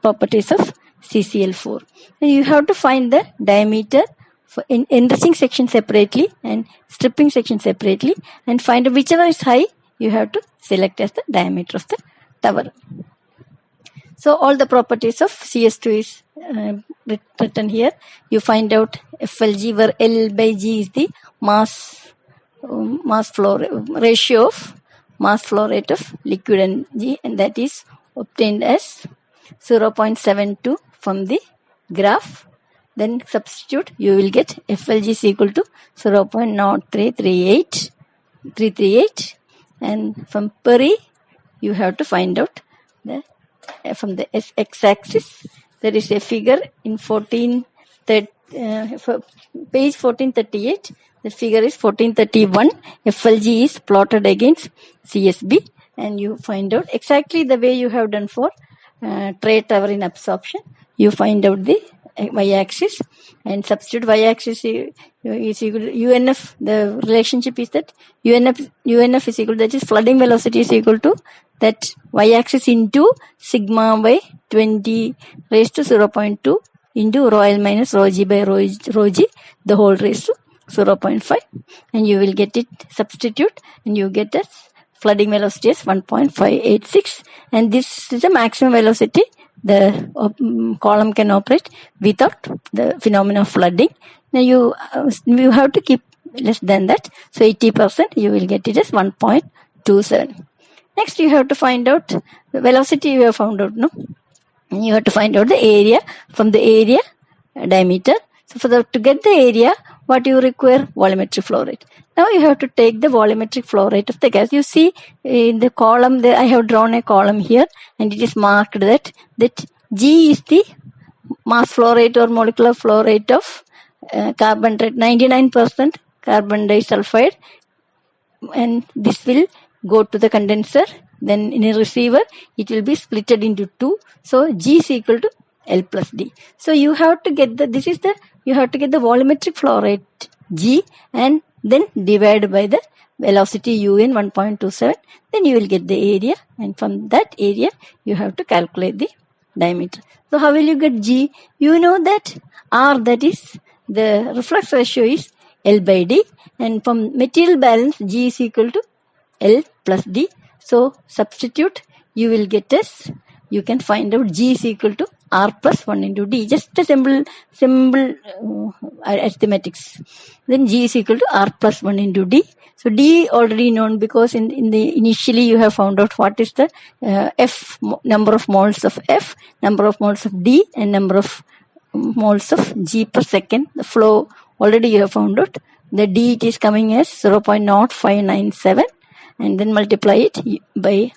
Speaker 1: properties of CCl4. And you have to find the diameter for in enriching section separately and stripping section separately, and find whichever is high, you have to select as the diameter of the tower. So all the properties of CS2 is written here. You find out FLG, where L by G is the mass flow ratio of mass flow rate of liquid and G, and that is obtained as 0.72 from the graph. Then substitute, you will get FLG is equal to 0.03338, and from Perry you have to find out from the x-axis. There is a figure in page 1438. The figure is 1431. FLG is plotted against CSB, and you find out exactly the way you have done for tray tower in absorption. You find out the y-axis and substitute y-axis is equal to UNF. The relationship is that UNF is equal to, that is flooding velocity is equal to that y-axis into sigma by 20 raised to 0.2 into rho L minus rho G by rho G, the whole raised to 0.5, and you will get it, substitute, and you get the flooding velocity as 1.586, and this is the maximum velocity the column can operate without the phenomena of flooding. Now you have to keep less than that, so 80% you will get it as 1.27. Next, you have to find out the velocity. You have found out, no? And you have to find out the area from the area diameter. So to get the area, what you require? Volumetric flow rate. Now you have to take the volumetric flow rate of the gas. You see in the column there, I have drawn a column here, and it is marked that G is the mass flow rate or molecular flow rate of carbon rate, 99% carbon disulfide, and this will go to the condenser. Then in a receiver, it will be splitted into two. So G is equal to L plus D. So you have to get you have to get the volumetric flow rate G, and then divide by the velocity UN 1.27. Then you will get the area, and from that area you have to calculate the diameter. So how will you get G? You know that R, that is the reflux ratio, is L by D, and from material balance G is equal to L plus D. So substitute, you will get as, you can find out G is equal to R plus 1 into D. Just a simple arithmetics. Then G is equal to R plus 1 into D. So D already known, because in the initially you have found out what is the F, number of moles of F, number of moles of D, and number of moles of G per second. The flow already you have found out. The D, it is coming as 0.0597, and then multiply it by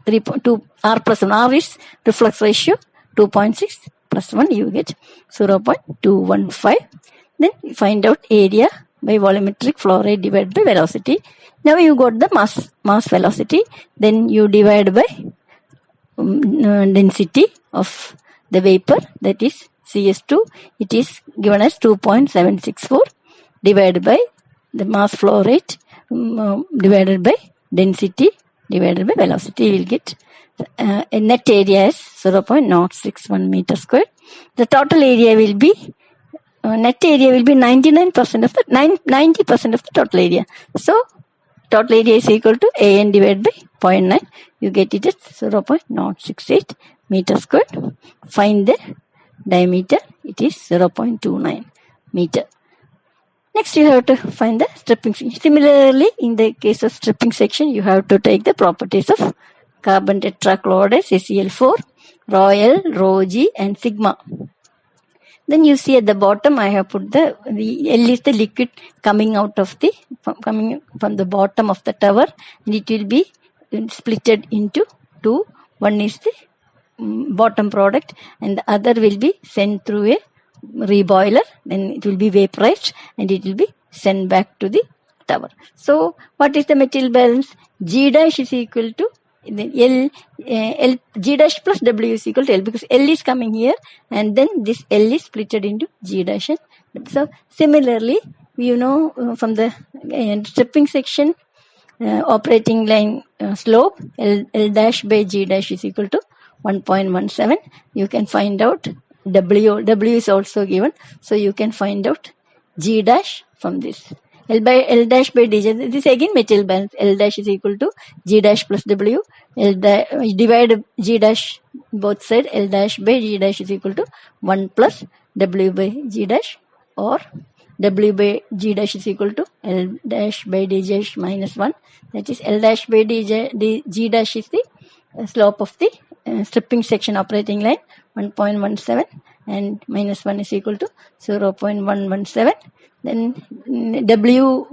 Speaker 1: 3.2. R plus 1. R is reflux ratio, 2.6 plus 1, you get 0.215. Then you find out area by volumetric flow rate divided by velocity. Now you got the mass velocity. Then you divide by density of the vapor, that is CS2, it is given as 2.764 divided by the mass flow rate divided by density divided by velocity. You will get a net area is 0.061 meter square. The total area will be net area will be 99% of the 90% of the total area. So total area is equal to AN divided by 0.9. You get it at 0.068 meter square. Find the diameter. It is 0.29 meter. Next, you have to find the stripping section. Similarly, in the case of stripping section, you have to take the properties of carbon tetrachloride, Cl4, rho L, rho G, and sigma. Then you see at the bottom, I have put the L is the liquid coming out of coming from the bottom of the tower, and it will be splitted into two. One is the bottom product, and the other will be sent through a reboiler. Then it will be vaporized, and it will be sent back to the tower. So, what is the material balance? G dash is equal to L, G dash plus W is equal to L, because L is coming here and then this L is splitted into G dash. So similarly, from the stripping section operating line slope, L dash by G dash is equal to 1.17. You can find out W is also given, so you can find out G dash from this. L dash by DJ. This again material balance. L dash is equal to G dash plus W. Divide G dash both sides. L dash by G dash is equal to 1 plus W by G dash, or W by G dash is equal to L dash by D dash minus 1. That is L dash by G dash is the slope of the stripping section operating line, 1.17, and minus 1 is equal to 0.117. Then W,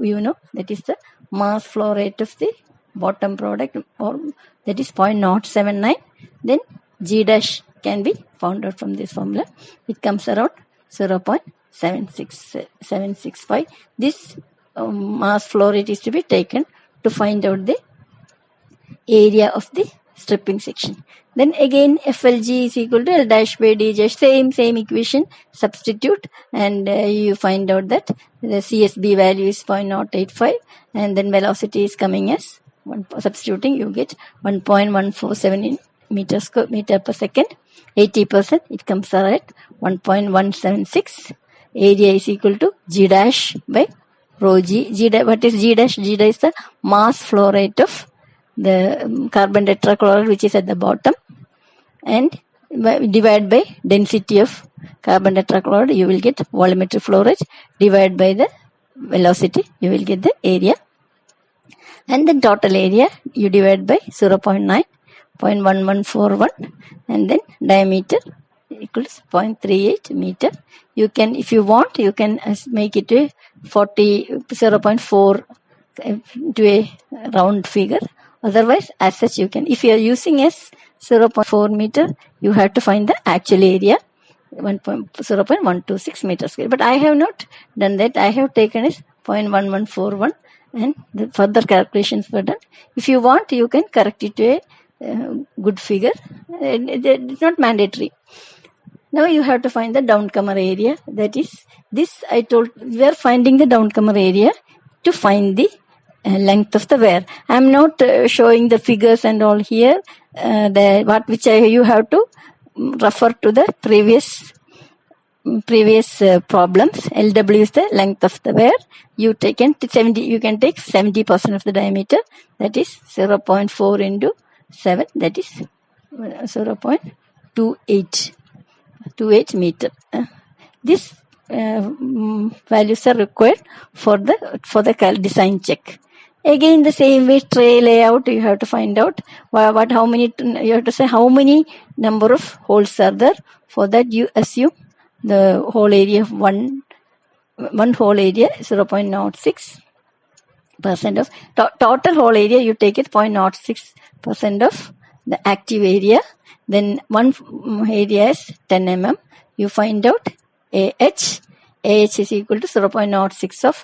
Speaker 1: that is the mass flow rate of the bottom product, or that is 0.079. Then G dash can be found out from this formula. It comes around 0.765. This mass flow rate is to be taken to find out the area of the stripping section. Then again FLG is equal to L dash by D dash, same equation, substitute, and you find out that the CSB value is 0.085, and then velocity is coming as substituting, you get 1.147 in meter per second. 80%, it comes out at 1.176. Area is equal to G dash by rho G. What is G dash? G dash is the mass flow rate of the carbon tetrachloride, which is at the bottom, and divide by density of carbon tetrachloride, you will get volumetric flow rate, divide by the velocity, you will get the area, and then total area you divide by 0.1141, and then diameter equals 0.38 meter. You can, if you want, you can make it a 0.4 to a round figure. Otherwise, as such, you can, if you are using as 0.4 meter, you have to find the actual area, 0.126 meter square. But I have not done that. I have taken as 0.1141, and the further calculations were done. If you want, you can correct it to a good figure. It's not mandatory. Now you have to find the downcomer area. That is, this I told, we are finding the downcomer area to find the length of the wear. I am not showing the figures and all here. You have to refer to the previous problems. LW is the length of the wear. You can take 70% of the diameter. That is 0.4 into 7. That is 0.28 meter. This values are required for the design check. Again, the same way, tray layout, you have to find out how many number of holes are there. For that, you assume the whole area of one whole area, 0.06% of total whole area. You take it 0.06% of the active area. Then one area is 10 mm. You find out AH is equal to 0.06 of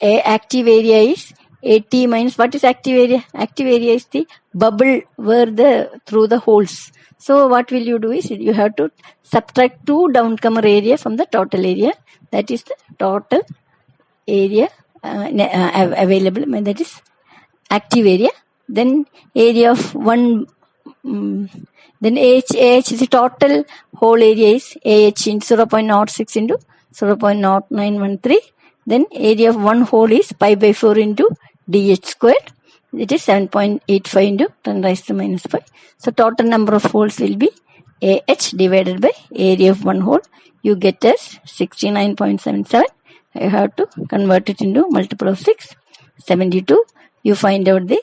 Speaker 1: A active area is AT minus, what is active area? Active area is the bubble where through the holes. So what will you do is you have to subtract 2 downcomer area from the total area. That is the total area available, that is active area. Then area of one, then AH is the total whole area is AH in 0.06 into 0.0913. Then area of one hole is pi by 4 into DH squared. It is 7.85 into 10 raised to minus 5. So total number of holes will be AH divided by area of one hole. You get as 69.77. You have to convert it into multiple of 6, 72. You find out the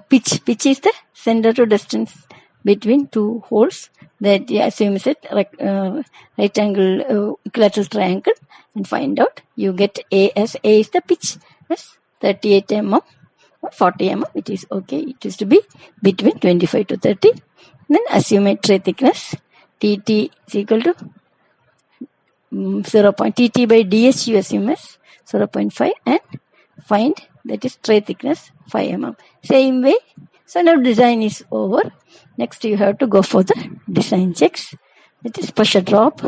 Speaker 1: pitch. Pitch is the center to distance between two holes. That assume is right angle equilateral triangle, and find out. You get A as A is the pitch as 38 mm or 40 mm. It is okay. It is to be between 25 to 30. Then assume a tray thickness TT is equal to 0. TT by DH you assume as 0.5 and find that is tray thickness 5 mm. Same way. So now design is over. Next you have to go for the design checks. That is pressure drop.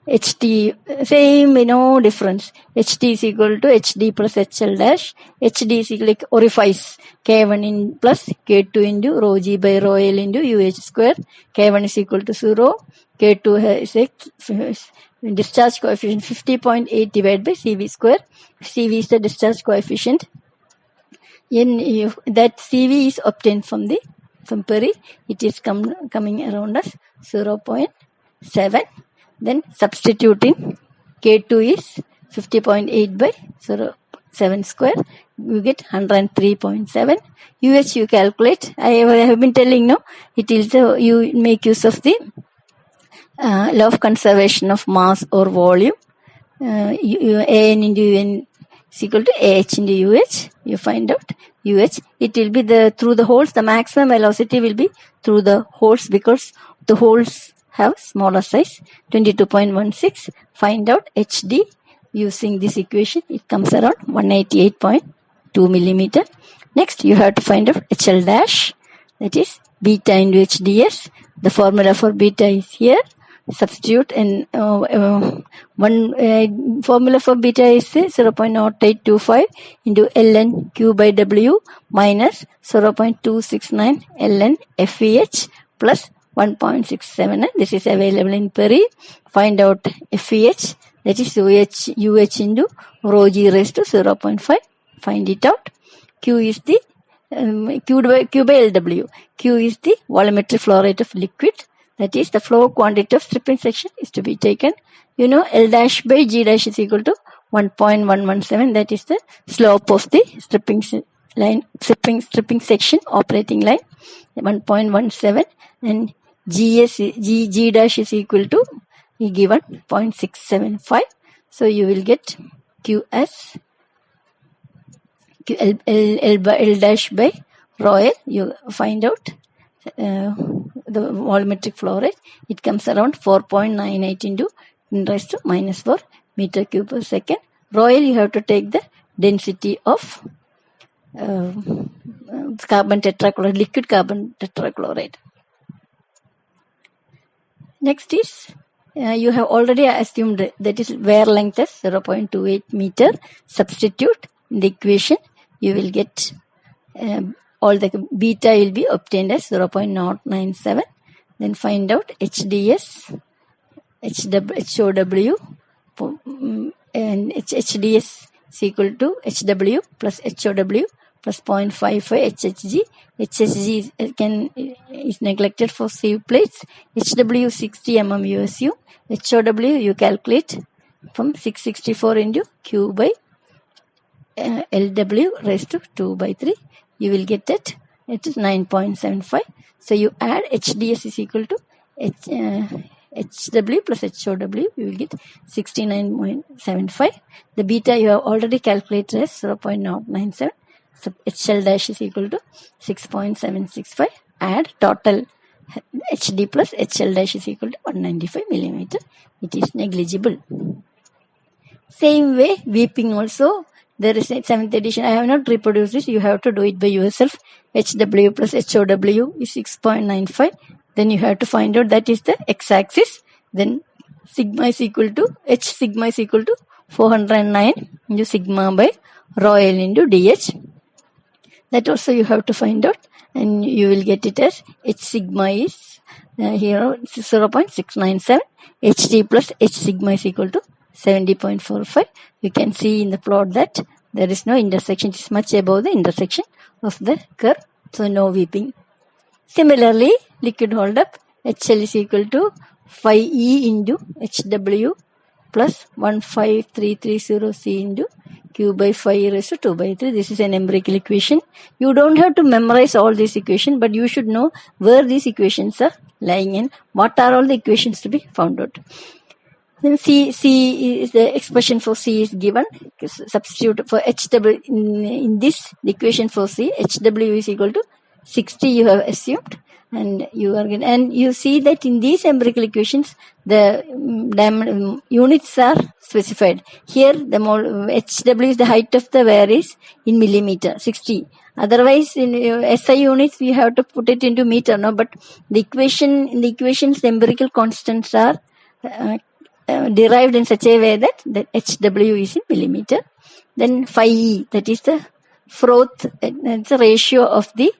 Speaker 1: HT, same, no difference. HT is equal to HD plus HL dash. HD is equal to orifice. K1 in plus K2 into rho G by rho L into UH square. K1 is equal to 0. K2 is a discharge coefficient 50.8 divided by CV square. CV is the discharge coefficient. That CV is obtained from Perry. It is coming around us 0.7. Then substituting K2 is 50.8 by 0.7 square. You get 103.7. UH you calculate. I have been telling now. It is you make use of the law of conservation of mass or volume. AN into UN is equal to AH into UH. You find out UH. It will be through the holes. The maximum velocity will be through the holes because the holes have smaller size, 22.16. Find out HD using this equation. It comes around 188.2 millimeter. Next, you have to find out HL dash. That is beta into HDS. The formula for beta is here. Substitute and one formula for beta is 0.0825 into ln Q by W minus 0.269 ln FEH plus 1.67. This is available in Perry. Find out FEH, that is UH into rho G raised to 0.5. Find it out. Q is the Q by LW. Q is the volumetric flow rate of liquid. That is the flow quantity of stripping section is to be taken. L dash by G dash is equal to 1.117. That is the slope of the stripping line, stripping section operating line, 1.17, and G dash is equal to given 0.675. So you will get QS L dash by rho L. You find out the volumetric flow rate. It comes around 4.98 into 10 raised to minus 4 meter cube per second. Rho L you have to take the density of carbon tetrachloride, liquid carbon tetrachloride. Next is you have already assumed that is wear length as 0.28 meter. Substitute in the equation. You will get all the beta will be obtained as 0.097. Then find out HDS, HOW, and HDS is equal to HW plus HOW plus 0.55 HHG. HHG is neglected for sieve plates. HW 60 mm USU. HOW you calculate from 664 into Q by LW raised to 2 by 3. You will get that. It is 9.75. So you add HDS is equal to HW plus HOW. You will get 69.75. The beta you have already calculated as 0.097. So HL dash is equal to 6.765. Add total HD plus HL dash is equal to 195 millimeter. It is negligible. Same way, weeping also There is a 7th edition. I have not reproduced it. You have to do it by yourself. HW plus HOW is 6.95. Then you have to find out that is the x-axis. Then sigma is equal to, H sigma is equal to 409 into sigma by rho L into dH. That also you have to find out, and you will get it as H sigma is here 0.697. HT plus H sigma is equal to 70.45. You can see in the plot that there is no intersection. It is much above the intersection of the curve. So no weeping. Similarly, liquid hold up, HL is equal to 5E into HW plus 15330 C into Q by 5 raised to 2 by 3. This is an empirical equation. You don't have to memorize all these equations, but you should know where these equations are lying in. What are all the equations to be found out. Then C is the expression for C is given. Substitute for HW in this, the equation for C, HW is equal to 60 you have assumed, and you see that in these empirical equations the units are specified. Here the HW is the height of the wire is in millimeter, 60. Otherwise in SI units you have to put it into meter, no? But the equations the empirical constants are derived in such a way that the HW is in millimeter. Then phi E, that is the froth, it's a ratio of the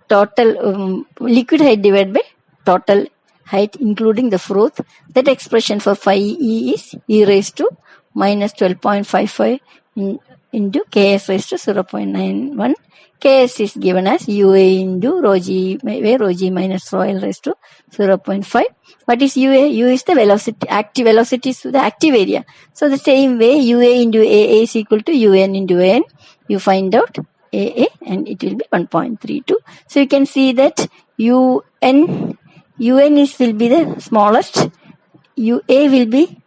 Speaker 1: total liquid height divided by total height including the froth. That expression for phi E is E raised to minus 12.55 into Ks raised to 0.91. Ks is given as UA into rho G, where rho G minus rho L raised to 0.5. What is UA? U is the velocity, active velocity is the active area. So the same way UA into AA is equal to UN into AN. You find out AA and it will be 1.32. So you can see that UN will be the smallest, UA will be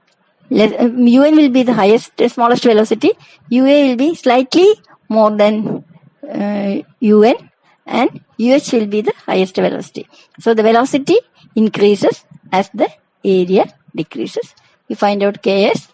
Speaker 1: less, UN will be the highest, smallest velocity, UA will be slightly more than UN, and UH will be the highest velocity. So the velocity increases as the area decreases. You find out Ks,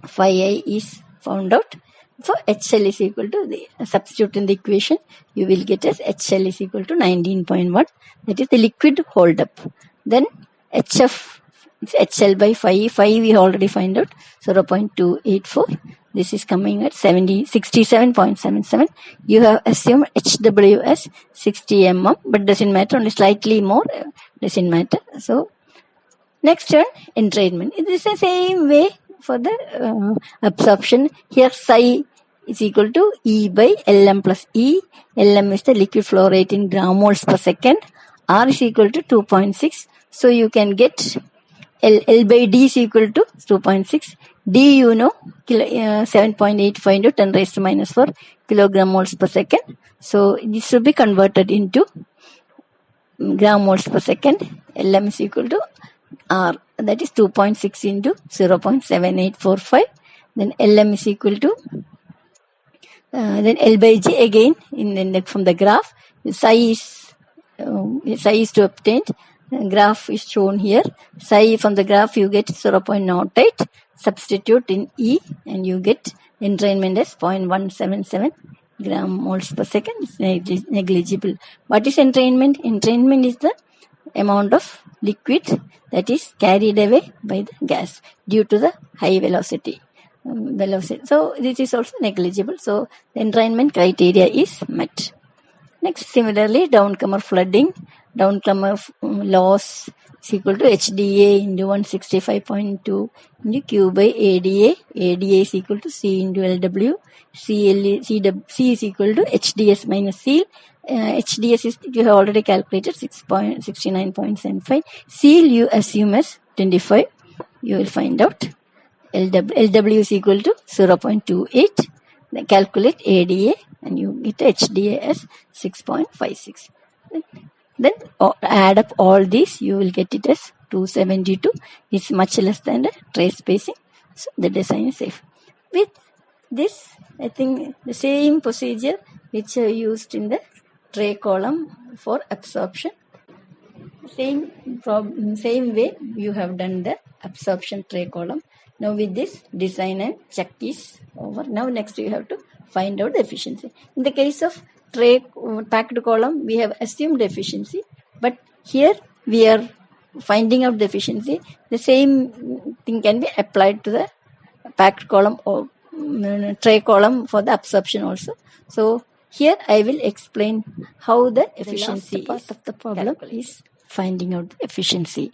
Speaker 1: phi I is found out. So HL is equal to, the substitute in the equation, you will get as HL is equal to 19.1. That is the liquid hold up. Then HF is HL by phi. Phi we already find out 0.284. This is coming at 67.77. You have assumed HW as 60 mm, but doesn't matter, only slightly more, doesn't matter. So next turn, entrainment. It is the same way for the absorption. Here psi is equal to E by Lm plus E. Lm is the liquid flow rate in gram moles per second. R is equal to 2.6. So you can get L by D is equal to 2.6. D you know 7.85 into 10 raised to minus 4 kilogram moles per second. So this should be converted into gram moles per second. Lm is equal to R, that is 2.6 into 0.7845. Then Lm is equal to then L by G again from the graph. Psi is to obtain. Graph is shown here. Psi from the graph you get 0.08. Substitute in E and you get entrainment as 0.177 gram moles per second. It's negligible. What is entrainment? Entrainment is the amount of liquid that is carried away by the gas due to the high velocity. So this is also negligible. So the entrainment criteria is met. Next, similarly, downcomer flooding, downcomer loss is equal to HDA into 165.2 into Q by ADA. ADA is equal to C into LW. C is equal to HDS minus seal. HDS is, you have already calculated, 69.75. Seal you assume as 25. You will find out LW is equal to 0.28. Then calculate ADA and you get HDA as 6.56. Then add up all these, you will get it as 272. It's much less than the trace spacing. So the design is safe. With this, I think the same procedure which I used in the tray column for absorption. Same way you have done the absorption tray column. Now with this, design and check is over. Now next you have to find out the efficiency. In the case of tray packed column, we have assumed efficiency, but here we are finding out the efficiency. The same thing can be applied to the packed column or tray column for the absorption also. So here I will explain how the efficiency part of the problem is finding out the efficiency.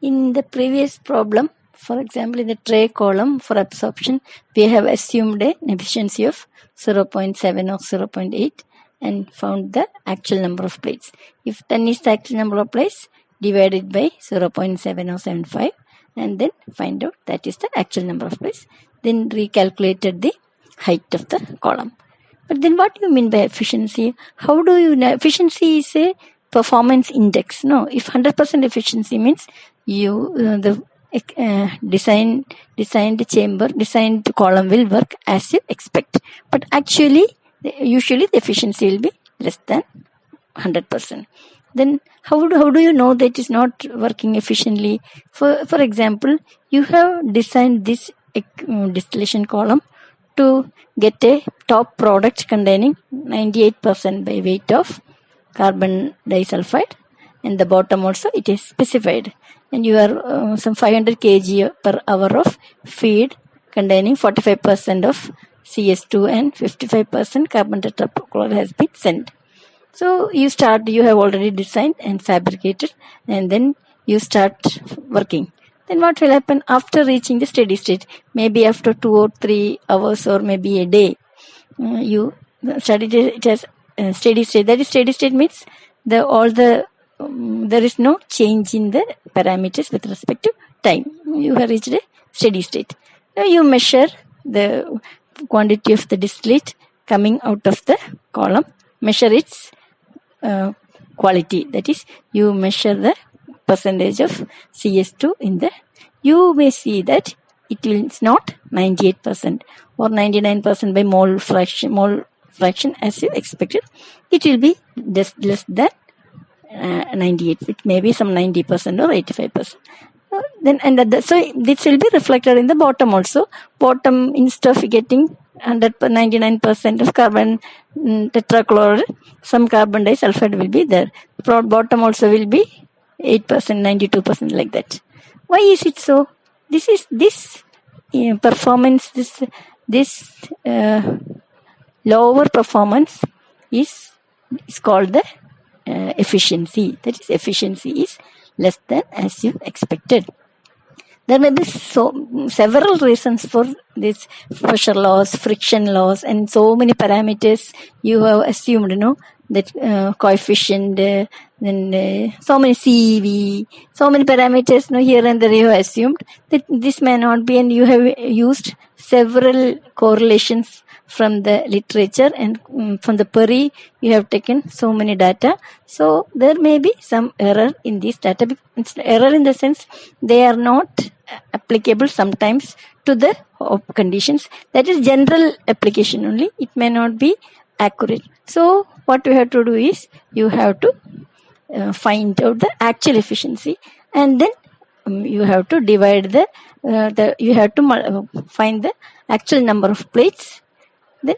Speaker 1: In the previous problem, for example, in the tray column for absorption, we have assumed an efficiency of 0.7 or 0.8 and found the actual number of plates. If 10 is the actual number of plates, divide it by 0.7 or 75 and then find out that is the actual number of plates. Then recalculated the height of the column. But then what do you mean by efficiency? How do you know? Efficiency is a performance index. No, if 100% efficiency means the designed column will work as you expect. But actually, usually the efficiency will be less than 100%. Then how do you know that it is not working efficiently? For example, you have designed this distillation column to get a top product containing 98% by weight of carbon disulfide, and the bottom also it is specified, and you are some 500 kg per hour of feed containing 45% of CS2 and 55% carbon tetrachloride has been sent. So you have already designed and fabricated, and then you start working. Then what will happen after reaching the steady state? Maybe after 2 or 3 hours or maybe a day, you studied it as steady state. That is, steady state means there is no change in the parameters with respect to time. You have reached a steady state. Now you measure the quantity of the distillate coming out of the column, measure its quality. That is, you measure the percentage of CS2 in the. You may see that it is not 98% or 99% by mole fraction as you expected. It will be just less than 98. It may be some 90% or 85%. So this will be reflected in the bottom also. Bottom, instead of getting 99% of carbon tetrachloride, some carbon disulfide will be there. Bottom also will be 8%, 92% like that. Why is it so? This performance, this lower performance is called the efficiency. That is, efficiency is less than as you expected. There may be several reasons for this: pressure loss, friction loss, and so many parameters you have assumed, that coefficient, then so many CV, so many parameters, here and there you have assumed that this may not be, and you have used several correlations from the literature and from the PERI, you have taken so many data. So there may be some error in these data. Error in the sense they are not applicable sometimes to the conditions. That is general application only. It may not be accurate. So what you have to do is you have to find out the actual efficiency, and then you have to divide you have to find the actual number of plates. Then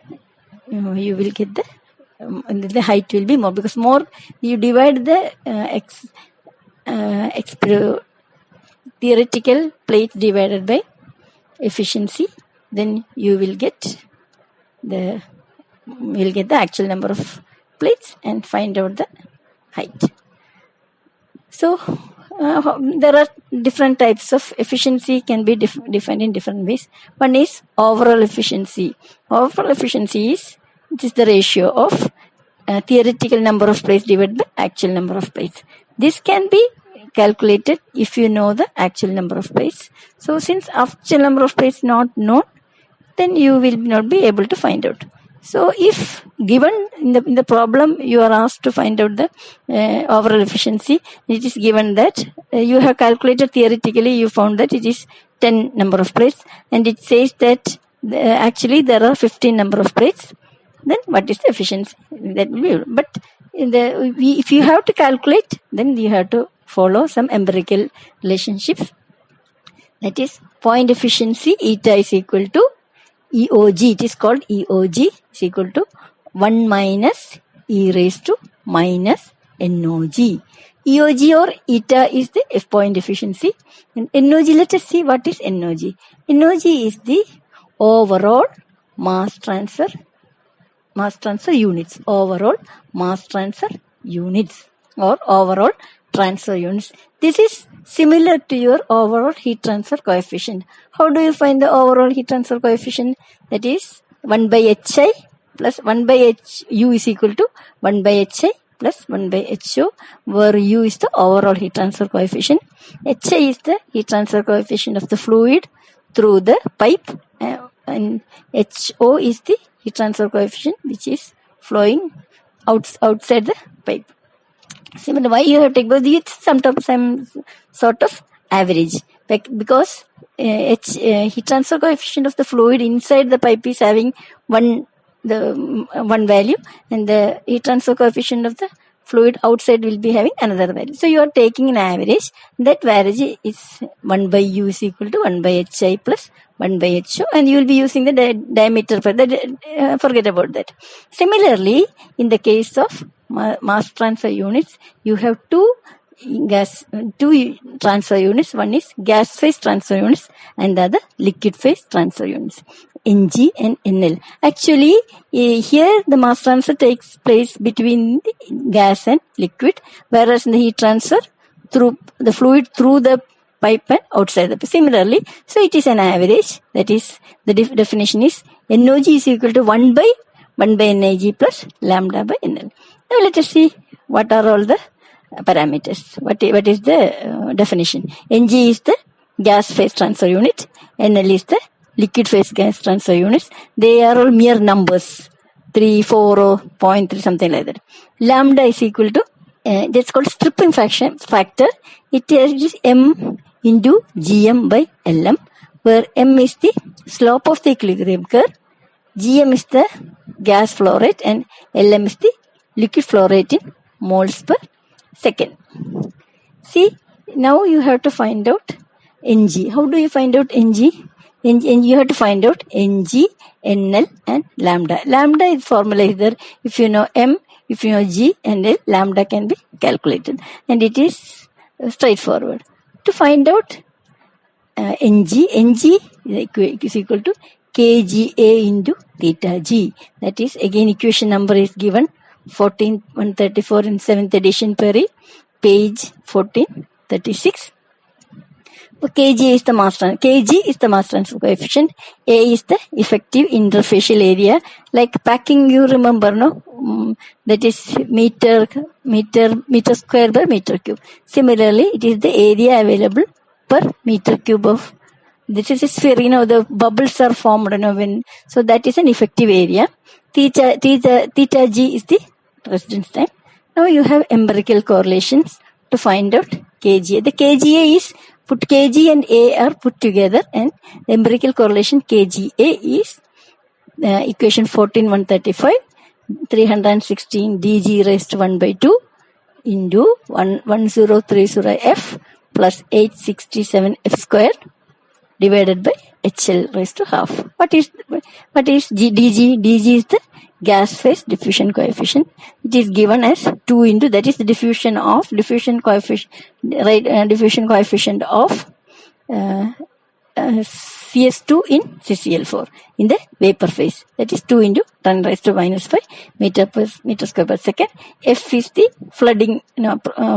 Speaker 1: you will get the height will be more, because more you divide the theoretical plates divided by efficiency, then you will get the actual number of plates and find out the height. So there are different types of efficiency, can be defined in different ways. One is overall efficiency. Overall efficiency is the ratio of theoretical number of plates divided by actual number of plates. This can be calculated if you know the actual number of plates. So since actual number of plates not known, then you will not be able to find out. So if given in the problem you are asked to find out the overall efficiency, it is given that you have calculated theoretically, you found that it is 10 number of plates, and it says that actually there are 15 number of plates. Then what is the efficiency? That will be. But if you have to calculate, then you have to follow some empirical relationships. That is, point efficiency eta is equal to EOG, it is called EOG is equal to 1 minus e raised to minus NOG. EOG or eta is the F point efficiency. And NOG, let us see what is NOG. NOG is the overall mass transfer units. Overall mass transfer units or overall transfer units. This is similar to your overall heat transfer coefficient. How do you find the overall heat transfer coefficient? That is 1 by HI plus 1 by HU is equal to 1 by HI plus 1 by HO, where U is the overall heat transfer coefficient. HI is the heat transfer coefficient of the fluid through the pipe, and HO is the heat transfer coefficient which is flowing outside the pipe. Similar, why you have to take both? It's sometimes some sort of average, because heat transfer coefficient of the fluid inside the pipe is having one value, and the heat transfer coefficient of the fluid outside will be having another value. So you are taking an average. That average is 1 by U is equal to 1 by HI plus 1 by HO, and you will be using the diameter per that. Forget about that. Similarly, in the case of mass transfer units, you have two transfer units. One is gas phase transfer units and the other liquid phase transfer units, NG and NL. Actually, here the mass transfer takes place between the gas and liquid, whereas in the heat transfer through the fluid through the pipe and outside the pipe. Similarly, so it is an average. That is, the definition is NOG is equal to 1 by NIG plus lambda by NL. Now let us see what are all the parameters. What is the definition? NG is the gas phase transfer unit. NL is the liquid phase gas transfer units. They are all mere numbers. 3, 4, or 0.3, something like that. Lambda is equal to, that's called stripping factor. It is M into Gm by Lm, where M is the slope of the equilibrium curve, Gm is the gas flow rate, and Lm is the liquid flow rate in moles per second. See, now you have to find out Ng. How do you find out Ng? You have to find out Ng, NL, and lambda. Lambda is formula either if you know M, if you know G and L, lambda can be calculated, and it is straightforward. To find out Ng is equal to kGa into theta G. That is, again, equation number is given 14134 in 7th edition Perry, page 1436. Kg is the mass transfer coefficient. A is the effective interfacial area. Like packing, you remember, no? That is meter square per meter cube. Similarly, it is the area available per meter cube of. This is a sphere. The bubbles are formed. So that is an effective area. Theta G is the residence time. Now you have empirical correlations to find out kGa. The kGa is put kg and a are put together, and the empirical correlation kGa is equation 14135, 316 dg raised to 1 by 2 into 1030 f plus 867 f squared divided by HL raised to half. What is dg? Dg is the gas phase diffusion coefficient. It is given as 2 into, that is the diffusion coefficient of CS2 in CCl4 in the vapor phase. That is 2 into 10 raised to minus 5 meter square per second. F is the flooding,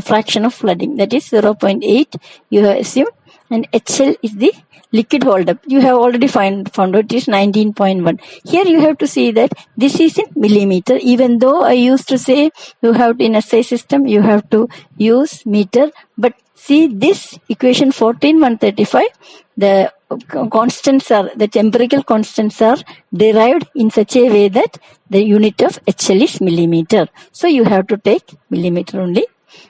Speaker 1: fraction of flooding. That is 0.8 you have assumed. And HL is the liquid hold up. You have already found out it is 19.1. Here you have to see that this is in millimeter. Even though I used to say you have to, in SI system, you have to use meter. But see this equation 14135, the constants are, the empirical constants are derived in such a way that the unit of HL is millimeter. So you have to take millimeter only.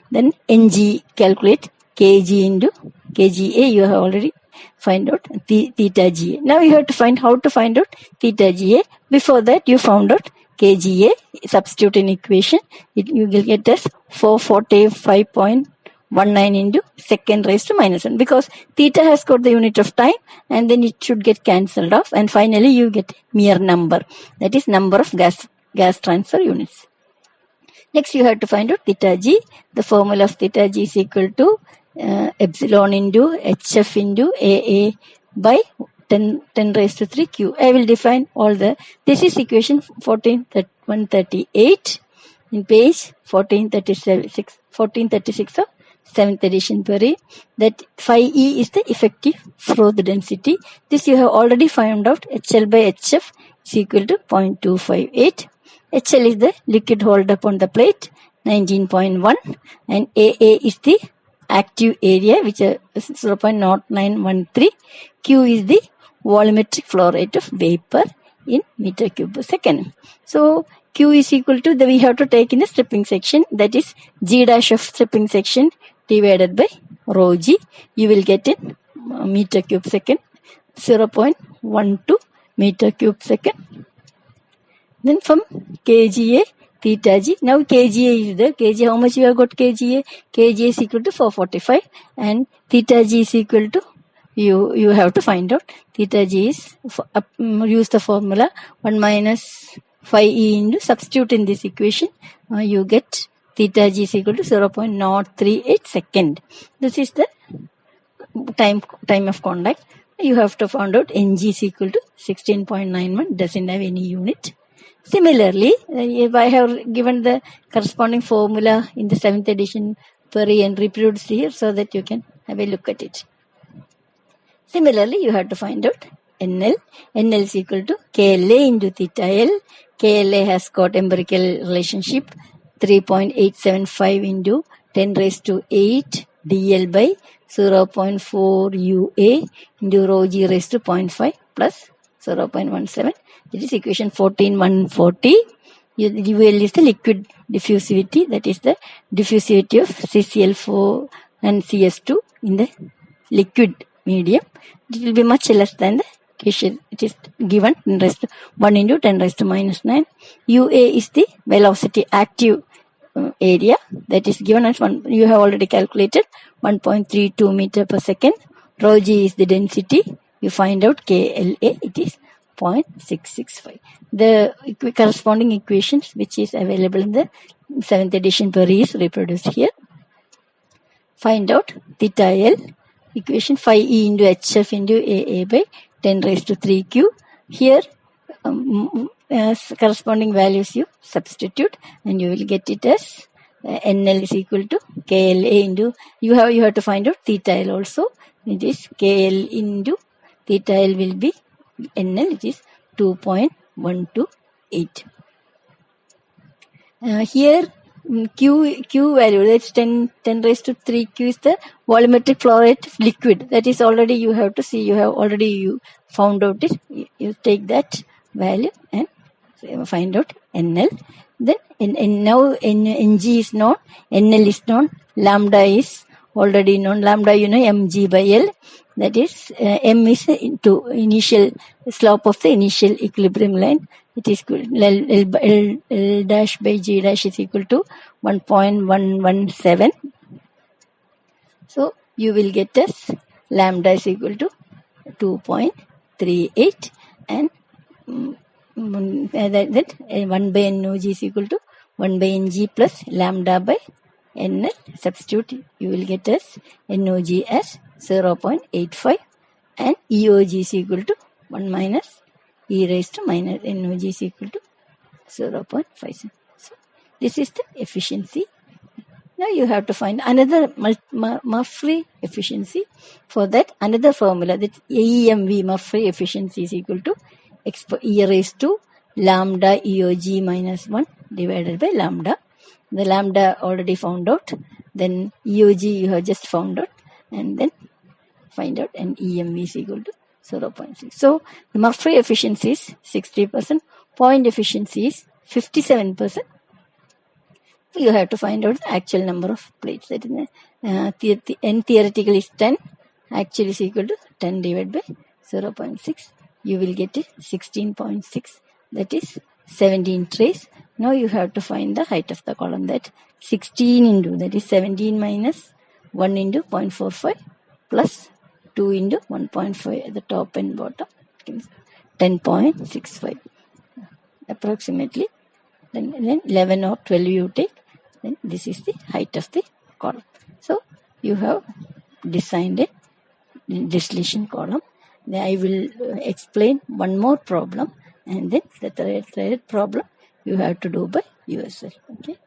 Speaker 1: Then Ng, calculate kg into kGa. You have already find out theta Ga. Now you have to find how to find out theta Ga. Before that you found out kGa. Substitute in equation. You will get as 445.1 19 into second raised to minus 1, because theta has got the unit of time and then it should get cancelled off, and finally you get mere number, that is number of gas transfer units. Next you have to find out theta g. The formula of theta g is equal to epsilon into hf into AA by 10 raised to 3 q. I will define all this is equation 138 in page 1436 of 7th edition Perry. That phi E is the effective froth density. This you have already found out. HL by HF is equal to 0.258. HL is the liquid hold up on the plate, 19.1, and AA is the active area, which is 0.0913. Q is the volumetric flow rate of vapor in meter cube per second. So Q is equal to, we have to take in the stripping section, that is G dash of stripping section divided by rho G. You will get in meter cube second, 0.12 meter cube second. Then from kGa, theta g. Now kGa is the kg. How much you have got kGa? kGa is equal to 445, and theta g is equal to, you have to find out. Theta g is, use the formula 1 minus phi e into, substitute in this equation. You get theta g is equal to 0.038 second. This is the time of contact. You have to find out Ng is equal to 16.91, doesn't have any unit. Similarly, if I have given the corresponding formula in the 7th edition Perry and reproduced here so that you can have a look at it. Similarly, you have to find out NL. NL is equal to KLA into theta L. KLA has got empirical relationship 3.875 into 10 raised to 8 DL by 0.4 UA into rho G raised to 0.5 plus 0.17. That is equation 14140. UL is the liquid diffusivity, that is the diffusivity of CCl4 and CS2 in the liquid medium. It will be much less than the equation. It is given 1 into 10 raised to minus 9. UA is the velocity active area, that is given as one. You have already calculated 1.32 meter per second. Rho G is the density. You find out KLA, it is 0.665. The corresponding equations which is available in the 7th edition Perry is reproduced here. Find out theta L, equation phi E into HF into AA by 10 raised to 3Q. Here corresponding values you substitute and you will get it as NL is equal to KLA into, you have to find out theta L also. It is KL into theta L will be NL, which is 2.128. Here Q value, that's 10 raised to 3Q is the volumetric flow rate of liquid. That is already you have to see, you found out it. You take that value and find out NL. Then now Ng is known, NL is known, lambda is already known. Lambda, mg by L. That is, m is into initial slope of the initial equilibrium line. It is L dash by G dash is equal to 1.117. So you will get as lambda is equal to 2.38 and that 1 by NOG is equal to 1 by NG plus lambda by NL. Substitute, you will get as NOG as 0.85 and EOG is equal to 1 minus E raised to minus NOG is equal to 0.57. So this is the efficiency. Now you have to find another Murphy efficiency. For that, another formula, that AEMV Murphy efficiency is equal to E raised to lambda EOG minus 1 divided by lambda. The lambda already found out. Then EOG you have just found out. And then find out, and EMV is equal to 0.6. So the Murphy efficiency is 60%. Point efficiency is 57%. You have to find out the actual number of plates. That is, N theoretical is 10. Actual is equal to 10 divided by 0.6. You will get it 16.6. That is 17 trays. Now you have to find the height of the column. That 16 into, that is 17 minus 1 into 0.45 plus 2 into 1.5 at the top and bottom, 10.65 approximately. Then 11 or 12 you take, then this is the height of the column. So you have designed a distillation column. Then I will explain one more problem, and then the third problem you have to do by yourself. Okay.